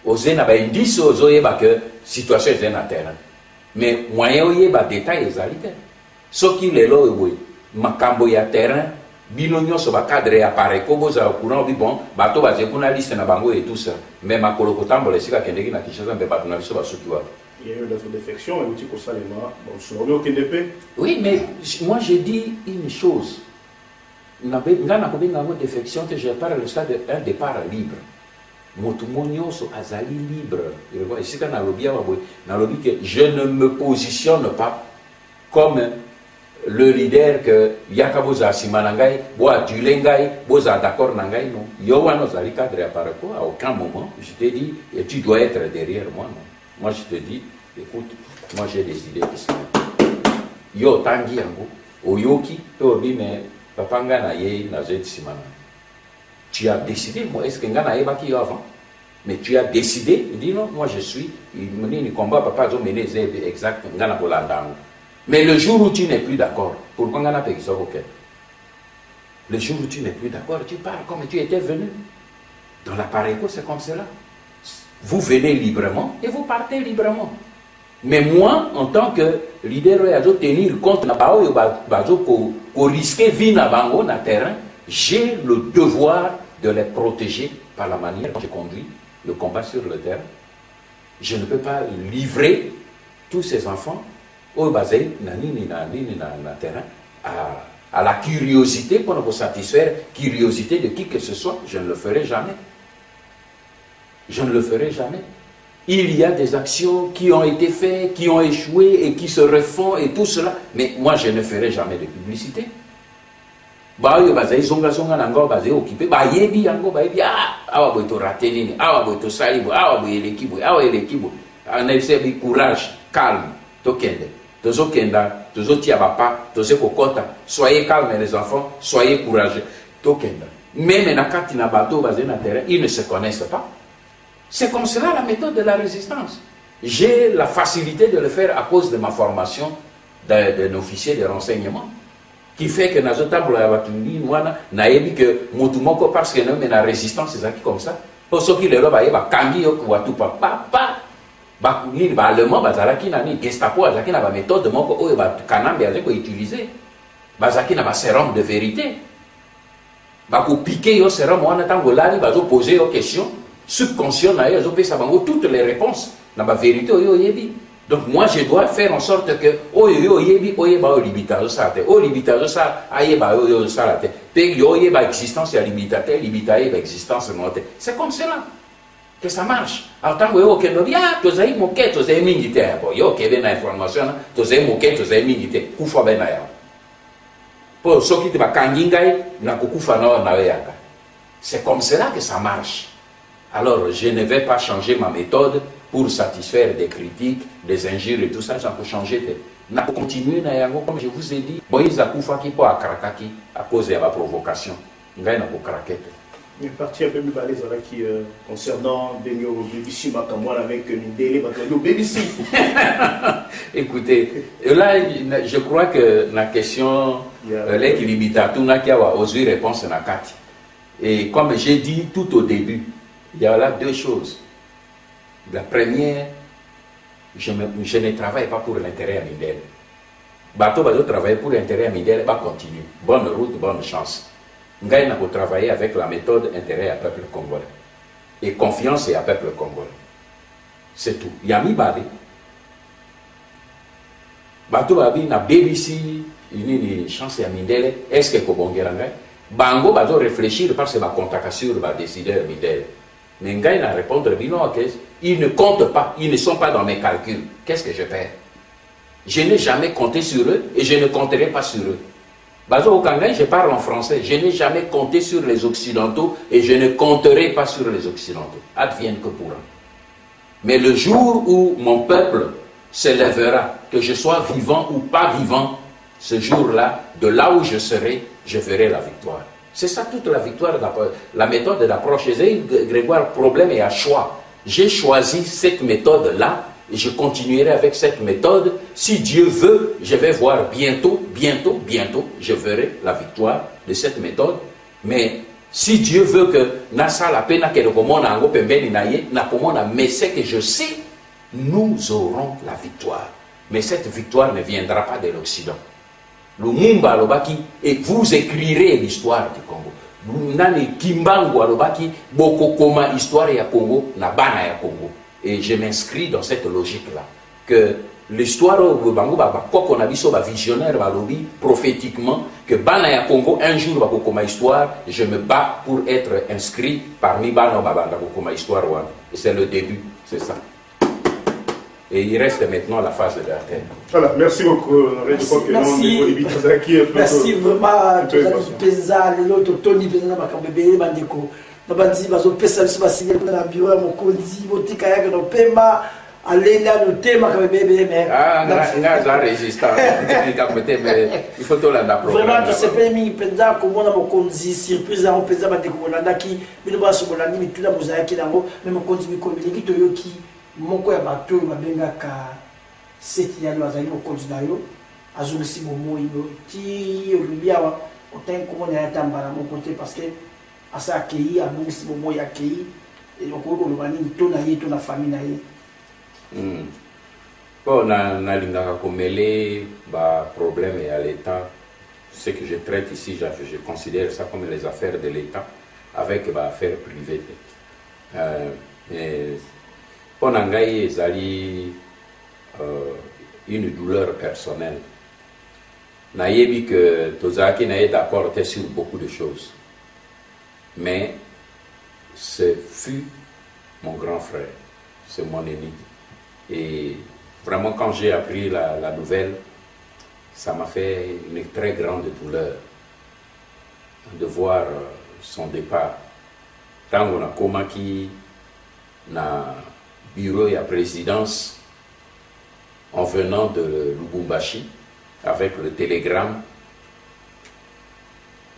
[SPEAKER 1] Oze na ba indice ozoye ba que situation est na terrain. Mais moyen oye ba détail ezalité. Soki lelo eboy makambo ya terrain bino nyonso ba cadre ya Pareco boza au courant bi bon bato ba zekuna liste na bango et tout ça. Mais makolo kotambo le sika kendeki na Kinshasa mbe ba na biso ba soki wa.
[SPEAKER 2] Il y a eu d'autres défections et aussi pour ça les morts. Bon, sur le KDP.
[SPEAKER 1] Oui, mais moi je dis une chose. Ngana kobenga ngo défection que je parle le stade d'un départ libre. Motumonioso azali libre. Ici quand je ne me positionne pas comme le leader que Yakaboza Simanangai, Boa Dulengai, Boza d'accord Nangai, non. Yoano Zali cadre à Paraco, à aucun moment, je t'ai dit, et tu dois être derrière moi, non. Moi je te dis, écoute, moi j'ai des idées qui sont. Yo Tangi Yango, Oyoki, Tobi, mais Papanga Naye, Nazet Simanangai. Tu as décidé, moi, est-ce que Ngana Eba qui avant? Mais tu as décidé, il dit non, moi je suis, il me dit, le combat, papa, ils ont mené exact, Ngana Bolandango. Mais le jour où tu n'es plus d'accord, pourquoi Ngana Pekiso Roket? Le jour où tu n'es plus d'accord, tu pars comme tu étais venu. Dans la Pareco, c'est comme cela. vous venez librement et vous partez librement. Mais moi, en tant que leader, je dois tenir compte de risquer vie dans le terrain. J'ai le devoir de les protéger par la manière dont je conduis le combat sur le terrain. Je ne peux pas livrer tous ces enfants au basé terrain à la curiosité pour nous satisfaire, la curiosité de qui que ce soit. Je ne le ferai jamais. Je ne le ferai jamais. Il y a des actions qui ont été faites, qui ont échoué et qui se refont et tout cela. Mais moi, je ne ferai jamais de publicité. Courage, calme, soyez calmes les enfants, soyez courageux. Même ils ne se connaissent pas. C'est comme cela la méthode de la résistance. J'ai la facilité de le faire à cause de ma formation d'un officier de renseignement. Qui fait que dans le temps, parce que la résistance, c'est ça qui comme ça. Pour ceux qui le voient, il y a allemand, Gestapo, il y a méthode de utiliser. Il y a sérum de vérité. Pour piquer le sérum, on a poser des questions. Subconscient, toutes les réponses. La vérité, donc moi je dois faire en sorte que c'est comme cela que ça marche. C'est comme cela que ça marche. Alors je ne vais pas changer ma méthode pour satisfaire des critiques, des injures et tout ça, ça peut changer. On peut continuer, comme je vous ai dit, Moïse a Koufaki pour Akrakaki à cause de la provocation. Il va y avoir
[SPEAKER 2] une partie un peu plus balèze qui concernant Benio BBC avec Mindele, BBC.
[SPEAKER 1] Écoutez, là, je crois que la question, l'équilibre, tout n'a qu'à oser réponse à la carte. Et comme j'ai dit tout au début, il y a là deux choses. La première, je ne travaille pas pour l'intérêt à Mindele. Bateau va travailler pour l'intérêt à Mindele, va continuer. Bonne route, bonne chance. Ngaï n'a pas travaillé avec la méthode intérêt à peuple congolais. Et confiance et à peuple congolais. C'est tout. Yami Bali. Bateau va na BBC, il y a une chance à Mindele. Est-ce que Kobongera Ngaï? Bango va réfléchir parce que ma contaction va décider à Mindele. Mais Ngaï n'a répondre, ils ne comptent pas, ils ne sont pas dans mes calculs. Qu'est-ce que je fais? Je n'ai jamais compté sur eux et je ne compterai pas sur eux. Bazo Okangaï, je parle en français. Je n'ai jamais compté sur les Occidentaux et je ne compterai pas sur les Occidentaux. Advienne que pourra. Mais le jour où mon peuple se lèvera, que je sois vivant ou pas vivant, ce jour-là, de là où je serai, je verrai la victoire. C'est ça toute la victoire, la méthode d'approche. Grégoire, problème est à choix. J'ai choisi cette méthode-là et je continuerai avec cette méthode. Si Dieu veut, je vais voir bientôt, je verrai la victoire de cette méthode. Mais si Dieu veut que Nasa la peine que mais c'est que je sais, nous aurons la victoire. Mais cette victoire ne viendra pas de l'Occident. Le Mumba Lobaki, et vous écrirez l'histoire du Congo. Nani Kimbango Lobaki, Bokokoma, histoire ya Congo, na bana ya Congo. Et je m'inscris dans cette logique-là. Que l'histoire au Bango, quoi qu'on a vu sur visionnaire, prophétiquement, que bana ya Congo, un jour, Bokokoma histoire, je me bats pour être inscrit parmi bana Bokokoma histoire. Et c'est le début, c'est ça. Et il reste maintenant la phase de la terre.
[SPEAKER 2] Voilà, merci beaucoup.
[SPEAKER 3] Merci vraiment. Pesa, l'autre Tony Pesa, Makambebe, Bandeko. Nabandi, Bazo Pesa, Basigel, Nabio, Mokondi, Botika, no Pema, Alena, no Tema, Makambebe.
[SPEAKER 1] Ah, Naza résistant. Il faut tout l'apprendre.
[SPEAKER 3] Vraiment, tu sais pas, Pesa, comment on a Mokondi, surprise, on Pesa, Bandeko, Landaki, Minobaso, Molani, Mituna, Mozaïki, même Mokondi, Mikondi, Toyoki. Moko ya bato babengaka seti ya azali mokonzi na yo azongisi bomoi ti olobi awa otangi komona ya tambala moko te parce que asa akei abongisi bomoi akei et okoko lobani to na ye to na famille na ye.
[SPEAKER 1] Bon, na lingaka komele ba problème à l'État. Ce que je traite ici, je considère ça comme les affaires de l'État avec ba affaires privées. Pour Nangaï, ezali une douleur personnelle. Naïebi que Tozaki n'est d'accord sur beaucoup de choses. Mais ce fut mon grand frère, c'est mon ennemi. Et vraiment, quand j'ai appris la nouvelle, ça m'a fait une très grande douleur de voir son départ. Tant qu'on a commis na bureau et à présidence en venant de Lubumbashi avec le télégramme,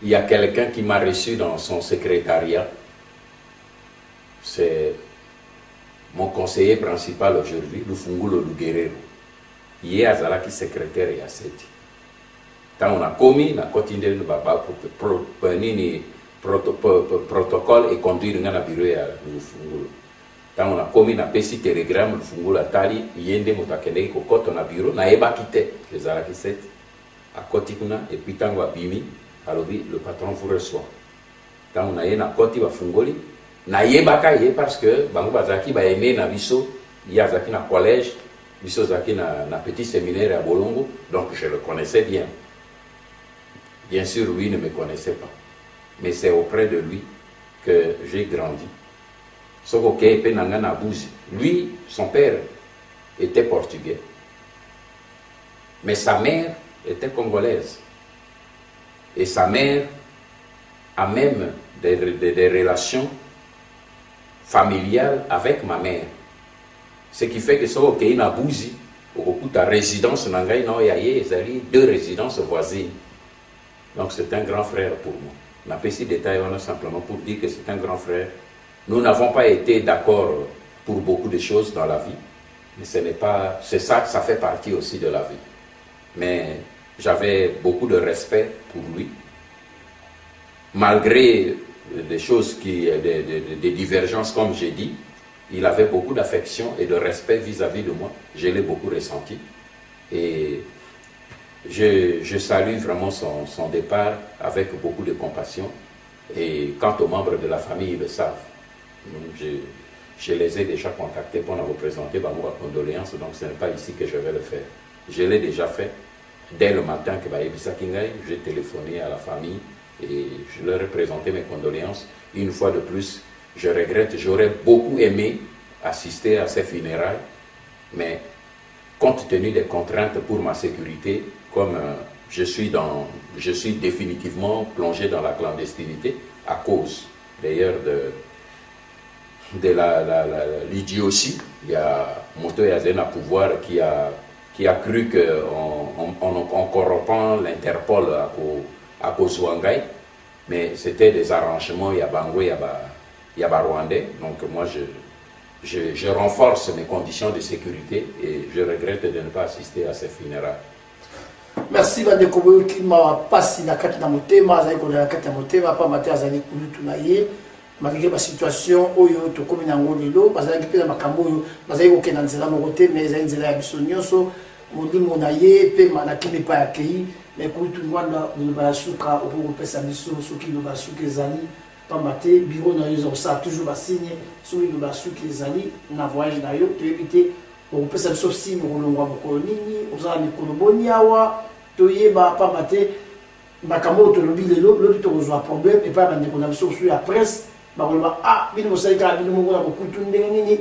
[SPEAKER 1] il y a quelqu'un qui m'a reçu dans son secrétariat. C'est mon conseiller principal aujourd'hui, Lufungulo Luguerero. Il est Azalaki secrétaire et Asseti. Quand on a commis, on a continué pour protocole et conduire dans le bureau à Lufungulo. Quand on a commis, on a pessi télégramme, Lufungulo Atali, Yende Motakene, Kokot, on a bureau, on a eba quitté les Alaki 7 à Kotikuna, et puis Tango Abimi, alors le patron vous reçoit. Quand on a eu na Koti Wafungoli, na yebaka ye parce que bango bazaki ba aimé na biso yazaki na collège biso zaki na petit séminaire à Bolongo, donc je le connaissais bien. Bien sûr lui ne me connaissait pas, mais c'est auprès de lui que j'ai grandi. Soko Kepe Nangana Bouzi, lui son père était portugais, mais sa mère était congolaise et sa mère a même des relations familiale avec ma mère. Ce qui fait que si on a Bouzi, ta résidence, il y a deux résidences voisines. Donc c'est un grand frère pour moi. On a fait ces détails simplement pour dire que c'est un grand frère. Nous n'avons pas été d'accord pour beaucoup de choses dans la vie, mais ce n'est pas, c'est ça, ça fait partie aussi de la vie. Mais j'avais beaucoup de respect pour lui, malgré des choses des divergences, comme j'ai dit. Il avait beaucoup d'affection et de respect vis-à-vis de moi. Je l'ai beaucoup ressenti. Et je salue vraiment son départ avec beaucoup de compassion. Et quant aux membres de la famille, ils le savent. Je les ai déjà contactés pour nous représenter ma condoléances, donc ce n'est pas ici que je vais le faire. Je l'ai déjà fait. Dès le matin que j'ai téléphoné à la famille et je leur ai présenté mes condoléances. Une fois de plus, je regrette, j'aurais beaucoup aimé assister à ces funérailles, mais compte tenu des contraintes pour ma sécurité, comme je suis définitivement plongé dans la clandestinité à cause d'ailleurs de l'idiotie. Il y a Moto Yazena Pouvoir qui a cru qu'en corrompant l'Interpol à Kozouangaï, mais c'était des arrangements, il y a Bango, il y a Rwandais. Donc moi je renforce mes conditions de sécurité et je regrette de ne pas assister à ces funérailles.
[SPEAKER 3] Merci bandeko boyo ki ma pasi na kati na motema azali ko na kati na motema pa mate azali kulutu na ye malgré ma situation oyo to komi na ngolelo bazali pena makambo oyo bazali ko kena nzela moko te mais ezali nzela ya biso nyonso molimo na ye pe manaki me pa akei mais kulutu ngwanda loba ya suka okoko pesa biso soki loba suka ezali pa mate bureau na yo ça toujours ba signe soki loba suka ezali na voyage na yo to éviter on peut se soucier de l'ongwa mokonini oza mikolo boniawa toyeba pa mate makambo to lobi lelo lobi to ozwa problème et pas bande qu'on a sur la presse ba koloba ah bino mosaika bino moko na bokutu ndenge nini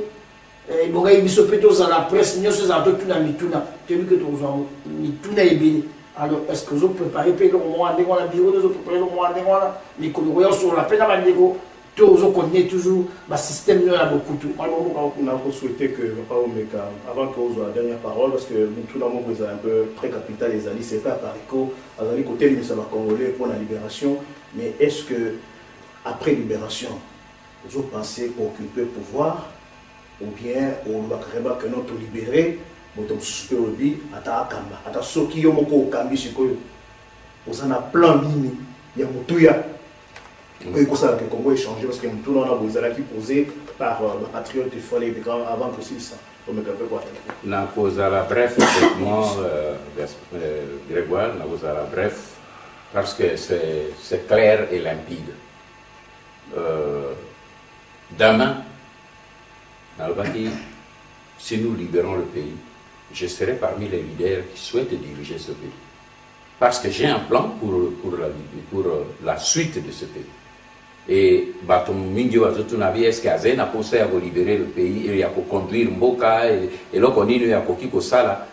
[SPEAKER 3] e bonga biso peto za la presse nyoso za to tuna mituna tenu que to ozwa mituna ebele. Alors est-ce que vous préparez pe le mois de la bureau de vous préparer le mois de voilà mikolo yo sur la peine bandeko on connaît toujours le système de la beaucoup.
[SPEAKER 2] On a souhaité que Papa Omeka, avant que vous ayez la dernière parole, parce que tout le monde vous a un peu pré-capital les alliés, c'est pas par écho, à côté du ministère congolais pour la libération, mais est-ce que après libération, vous pensez occuper le pouvoir, ou bien on va carrément que notre libéré, votre suspect ata akamba, ata soki yo moko okambi sikoyo, vous en a plein mini, ya mutuya. Et pour ça, le Congo est changé parce que tout le monde a posé par le patriote il fallait avant que c'est ça.
[SPEAKER 1] Na kozala bref, effectivement, Grégoire, na kozala bref, parce que c'est clair et limpide. Demain, si nous libérons le pays, je serai parmi les leaders qui souhaitent diriger ce pays. Parce que j'ai un plan pour la suite de ce pays. Et bato mingi wazotu nabi est-ce qu'Azen a pensé à libérer le pays et à conduire Mboka et là qu'on dit à koki kosala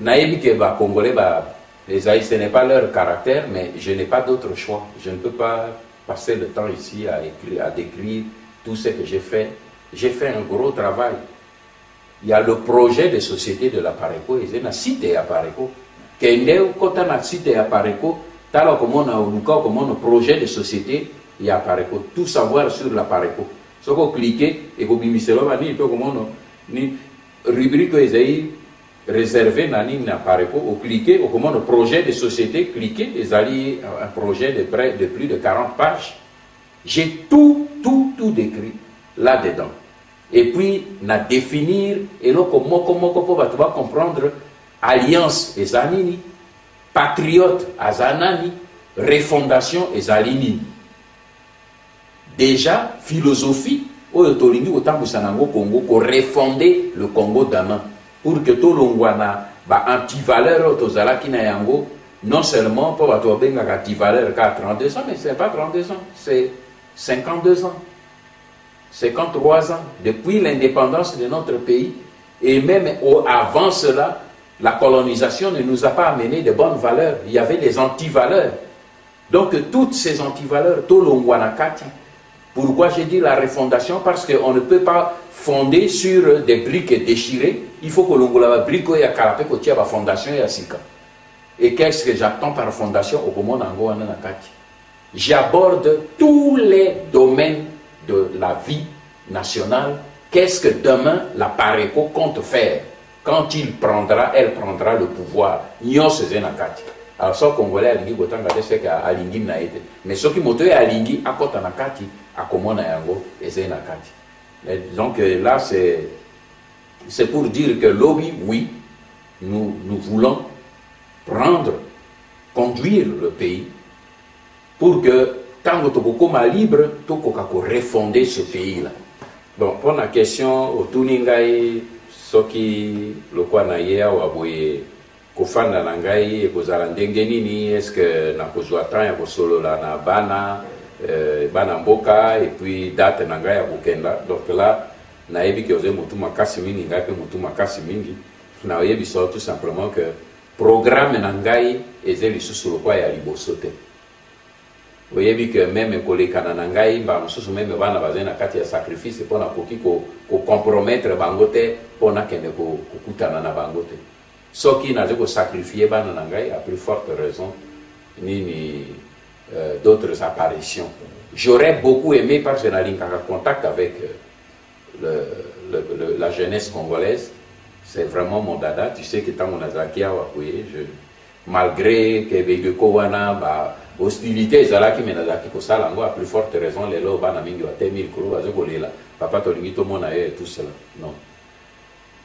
[SPEAKER 1] naïbi que ba congolais ba les Haïtiens ce n'est pas leur caractère mais je n'ai pas d'autre choix. Je ne peux pas passer le temps ici à décrire tout ce que j'ai fait. J'ai fait un gros travail. Il y a le projet de société de la Pareco et c'est une cité à Pareco. Kende quand on a cité à Pareco, t'as comme on a un projet de société. Il y a Pareco, tout savoir sur la Pareco. Si vous cliquez et vous bimisez il peut comment ni rubrique réservée na Pareco, vous cliquez au comment projet de société, cliquez et allez un projet de plus de 40 pages. J'ai tout décrit là-dedans. Et puis, na définir et là comment tu vas comprendre alliance et zanini, patriote à zanani, refondation et zanini. Déjà, philosophie, autant que Congo, pour refonder le Congo demain. Pour que tout le monde ait anti-valeur, non seulement pour avoir une anti-valeur qu'à 32 ans, mais ce n'est pas 32 ans, c'est 52 ans, 53 ans, depuis l'indépendance de notre pays. Et même avant cela, la colonisation ne nous a pas amené de bonnes valeurs. Il y avait des anti-valeurs. Donc, toutes ces anti-valeurs, tout le monde. Pourquoi j'ai dit la refondation? Parce qu'on ne peut pas fonder sur des briques déchirées. Il faut que l'on la brique et carapé que la fondation et à Sika. Et qu'est-ce que j'attends par fondation au moment j'aborde tous les domaines de la vie nationale. Qu'est-ce que demain la Pareco compte faire quand elle prendra le pouvoir? Alors, ce Congolais a lingi autant que c'est qu'à lingi na été. Mais ce qui moto a lingi à côté na kati à comment na yango et c'est na kati. Donc là c'est pour dire que lobby oui nous voulons conduire le pays pour que tant que tu libre tu peux refonder ce pays là. Donc pour la question au tuningai ce qui le quoi na yea ou aboye kofanda na ngai ekozala ndenge nini est-ce que nakozwa temps ya kosolola na bana mboka et puis date na ngai ya kokenda. Donc là nayebi ke oze mutu makasi mingi ngai pe mutu makasi mingi nayebi so tout simplement que programme na ngai eze lisusu lokwa ya liboso te. Oyebi que même kolekana na ngai ba mosusu même bana bazali na kati ya sacrifice mpona koki ko compromettre bango te mpona kende kokutana na bango te. Ce qui n'a pas sacrifié à plus forte raison ni d'autres apparitions. J'aurais beaucoup aimé parce que j'ai en contact avec la jeunesse congolaise. C'est vraiment mon dada. Tu sais que tant mon azakia malgré que Begeko wana hostilité zala qui menazaki ko sala ngo à plus forte raison les lo bana mingi wa temir kro azokolela papa to lingi to mona et tout cela. Non.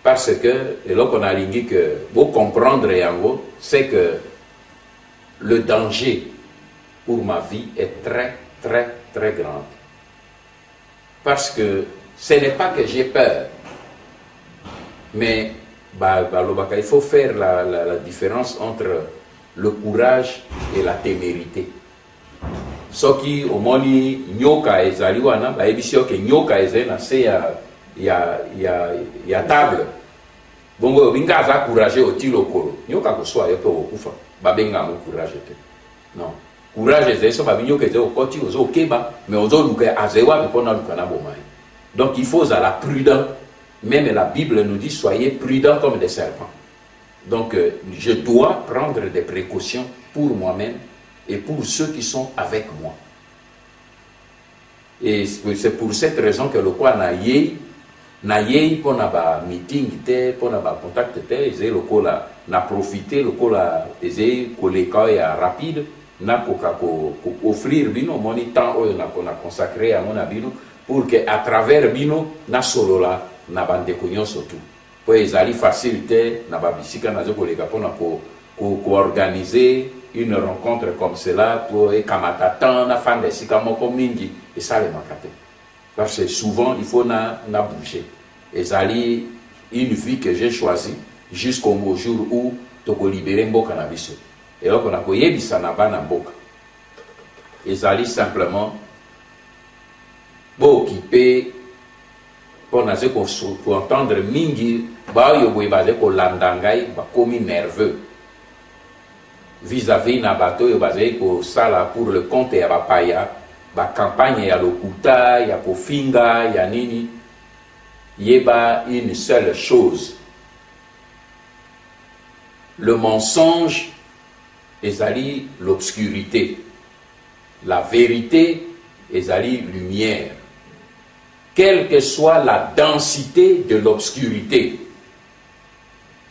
[SPEAKER 1] Parce que, et là qu'on a dit que, pour comprendre Yango, c'est que le danger pour ma vie est très, très, très grand. Parce que ce n'est pas que j'ai peur, mais il faut faire la différence entre le courage et la témérité. Ce qui, au moins, nyoka et zaliwana, que nyoka et zena, c'est il y a table. Bongo binga za courage au tilo koro. Nyoka ko so ayeto okufa. Babenga mo courage te. Non. Courage c'est ça babinyo ke zo koti ozo keba mais ozo luka azewa pona luka na bomai. Donc il faut à la prudent. Même la Bible nous dit soyez prudents comme des serpents. Donc je dois prendre des précautions pour moi-même et pour ceux qui sont avec moi. Et c'est pour cette raison que le quoi na yei pona ba meeting te pona ba contact te eze lokola na profiter lokola eze koleka ya rapide na offrir bino moni temps oyo na consacré à mon abino pour que à travers bino na solo la na bande nyonso tout po ezali facilité na babisika na zoko leka pona ko organiser une rencontre comme cela pour ekamata temps na fande sika moko mingi et ça les makate parce que souvent il faut na bouger ezali une vie que j'ai choisie jusqu'au jour où toko libérer mboka na biso et donc on a koyebisa na bana mboka ezali simplement bo occupé pour naze ko entendre mingi ba yo boy baze ko landangai ba komi nerveux vis-à-vis na bato yo baze ko sala pour le compte ya bapaya ba campagne ya lokuta ya kofinga ya nini yeba une seule chose. Le mensonge ezali l'obscurité, la vérité ezali lumière. Quelle que soit la densité de l'obscurité,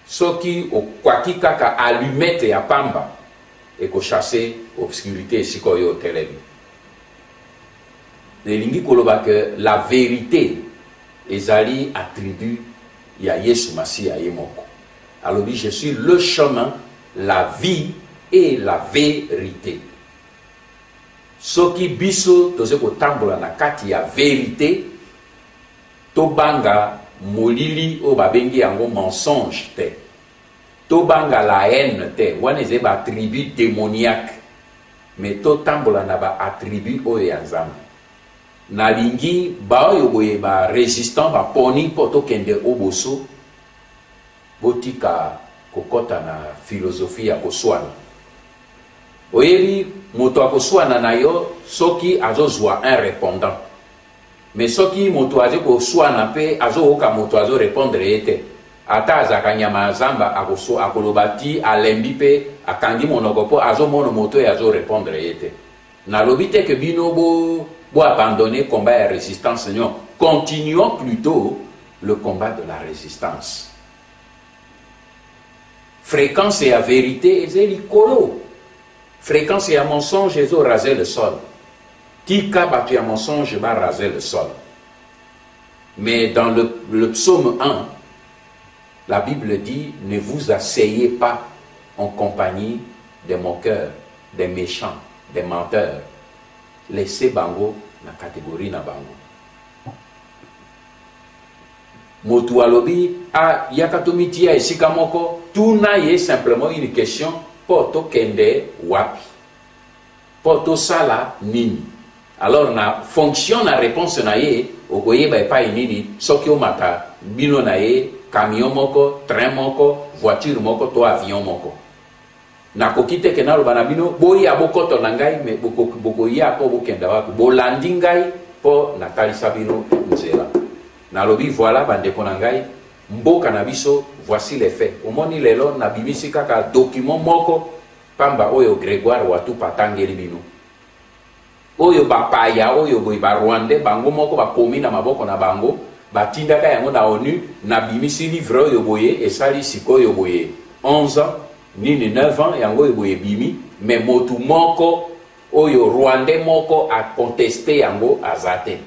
[SPEAKER 1] ce qui au kwaki kaka allumette ya pamba et ko chasser obscurité sikoyo telebi. Nelingi koloba que la vérité ezali attribut ya Yesu Masiya yemoko. Alors dit, je suis le chemin, la vie et la vérité. Ce qui biso toze ko tambola na kati ya vérité, to banga molili o babengi yango mensonge te. To banga la haine te, wana eze ba attribut démoniaque. Mais to tambola na ba attribut o ya Nzambe. Na lingi ba oyo boye ba résistant ba poni poto kende oboso botika kokota na philosophie ya koswana. Oyebi moto akoswana na yo soki azozwa un répondant. Mais soki moto aze koswana pe azoka moto azo répondre ete. Ata azaka nyama zamba akolobati alembi pe akandi monoko po azomono moto ya azo répondre ete. Na lobite que bino bo abandonner combat et résistance, Seigneur. Continuons plutôt le combat de la résistance. Fréquence et la vérité, et l'icolo. Fréquence et la mensonge, ils ont rasé le sol. Tika battu à mensonge, va raser le sol. Mais dans le psaume 1, la Bible dit, ne vous asseyez pas en compagnie des moqueurs, des méchants, des menteurs. Laissez bango na catégorie na bango. Motu alobi a yakatomitia esika moko tout na ye simplement une question poto kende wapi poto sala nini. Alors na fonction na réponse na ye okoyeba epai nini soki omata bino na ye camion moko, train moko, voiture moko to avion moko. Na kokite ke nalo bana bino boyi abokoto na ngai me boko ya po bokenda wapi bolandi ngai po natalisa bino nzela. Nalobi voilà bandeko na ngai mboka na biso voici les faits. Omoni lelo na bimisi kaka document moko pamba oyo Grégoire watu patangeli bino. Oyo bapaya oyo boyi ba Rwandais bango moko bakomi na maboko na bango batindaka yango na ONU na bimisi livre oyo boye esali sikoyo boye 11 ans nini 9 ans yango oyo boye bimi mais motu moko oyo Rwandais moko a contesté yango azate.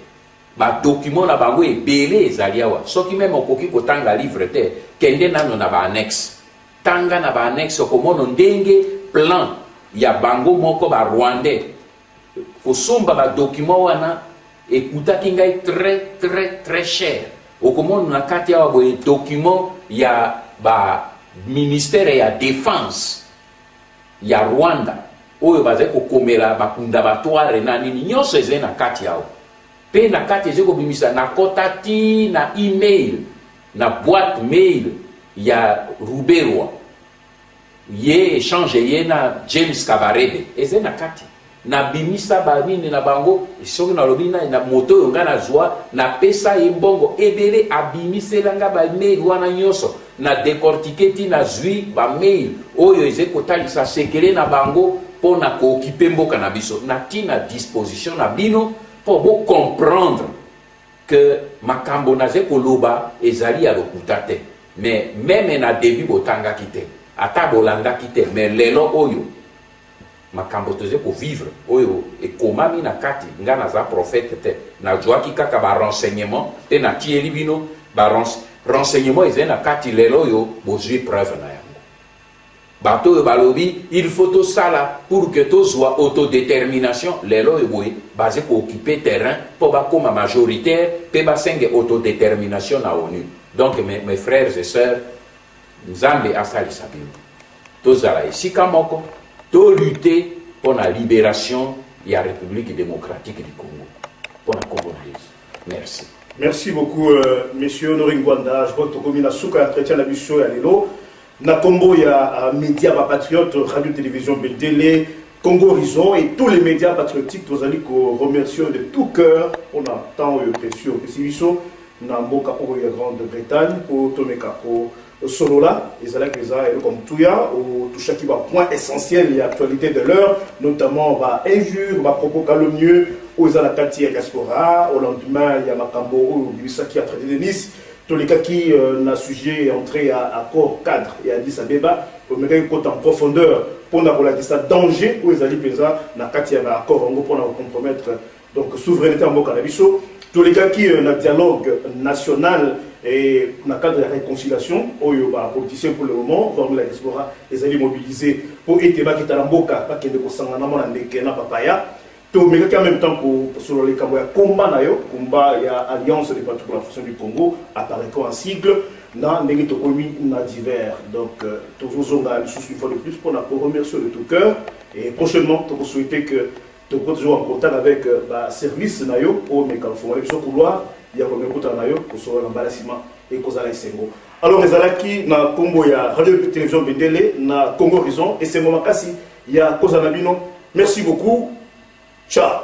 [SPEAKER 1] Ba document na bango ebele ezali awa soki même okoki kotanga livre te kende nano na ba annexe tanga na ba annexe komono ndenge plan ya bango moko ba Rwandais kosomba ba document wana ekutaki ngai très cher okomono na kati awa boye document ya ba ministère ya défense ya Rwanda oyo baze kokomela bakunda batware na nini nyonso eze na kati awa. Pe na kati ezeko bimisa na kotati na email na boîte mail ya Ruberwa ye échange ye na James Kabarebe eze na kati na bimisa babine na bango soki na lobina na moto yo ngana zwa na pesa mbongo ebele abimisela nga ba mail wana nyonso na décortiquer ti na zui ba mail oyo ezeko talisa sekele na bango pona ko occuper mboka na biso na tina disposition na bino pour vous comprendre que makambo naze koloba ezali ya lokuta te mais même na début botanga kite ata bolanda kite mais lelo oyo makambo toze ko vivre oyo ekomami na kati nga naza prophète te nazwaki kaka barenseignement te natieli bino barenseignement eze na kati lelo oyo bozwi preuve na yango bato oyo balobi il faut tosala pour que tozwa autodétermination lelo oyo boye baze kooccupe terrain mpo bakoma majoritaire mpe basenge autodétermination na ONU. Donc mes frères et sœurs, nzambe asalisa bino tozala esika moko to lutter pour la libération de la République démocratique du Congo. Pour la Congo. Merci.
[SPEAKER 2] Merci beaucoup, monsieur Honoré Ngwanda. Je crois que tu as souka entretien la mission à l'élo. Na Congo, il y a médias patriotes, radio-télévision Bendele, Congo Horizon et tous les médias patriotiques. Nous allons remercier de tout cœur pour le temps précieux que c'est mission. Namboka pour la Grande-Bretagne, pour Tomekako. Solo là, ils allaient comme tout ya, ou tout chaque point essentiel et actualité de l'heure, notamment injure, propos calomnieux, aux alakati et diaspora, au lendemain il y a Makambo ou Bissaki à traité de Nice, tous les cas qui n'a sujet entré à accord cadre et à Addis Abeba, au mérite côté en profondeur pour la ça danger où ils allaient pesa n'a kati à accord en gros pour compromettre donc souveraineté en Bokanabiso, tous les cas qui n'a dialogue national et dans le cadre de la réconciliation, les politiciens pour le moment, comme la diaspora, les alliés mobilisés pour aider les Talamboka, pas qu'il y ait des Sanganama, des Papaya. Tout mais en même temps pour sur les Camboya, combat, il y a Alliance des patriotes pour la fonction du Congo, apparaît en sigle, dans les divers. Donc, toujours une fois de plus pour remercier de tout cœur. Et prochainement, vous souhaitez que tu sois toujours en contact avec le service Nayo pour mes calfoumés, sur couloir. Il y a un peu de l'embarrassement et cause à l'Isengo. Alors, les Alaki, na Congo, il y a Radio Télévision Bendele, na Congo Horizon, et c'est moment il y a cause à Nabino. Merci beaucoup. Ciao.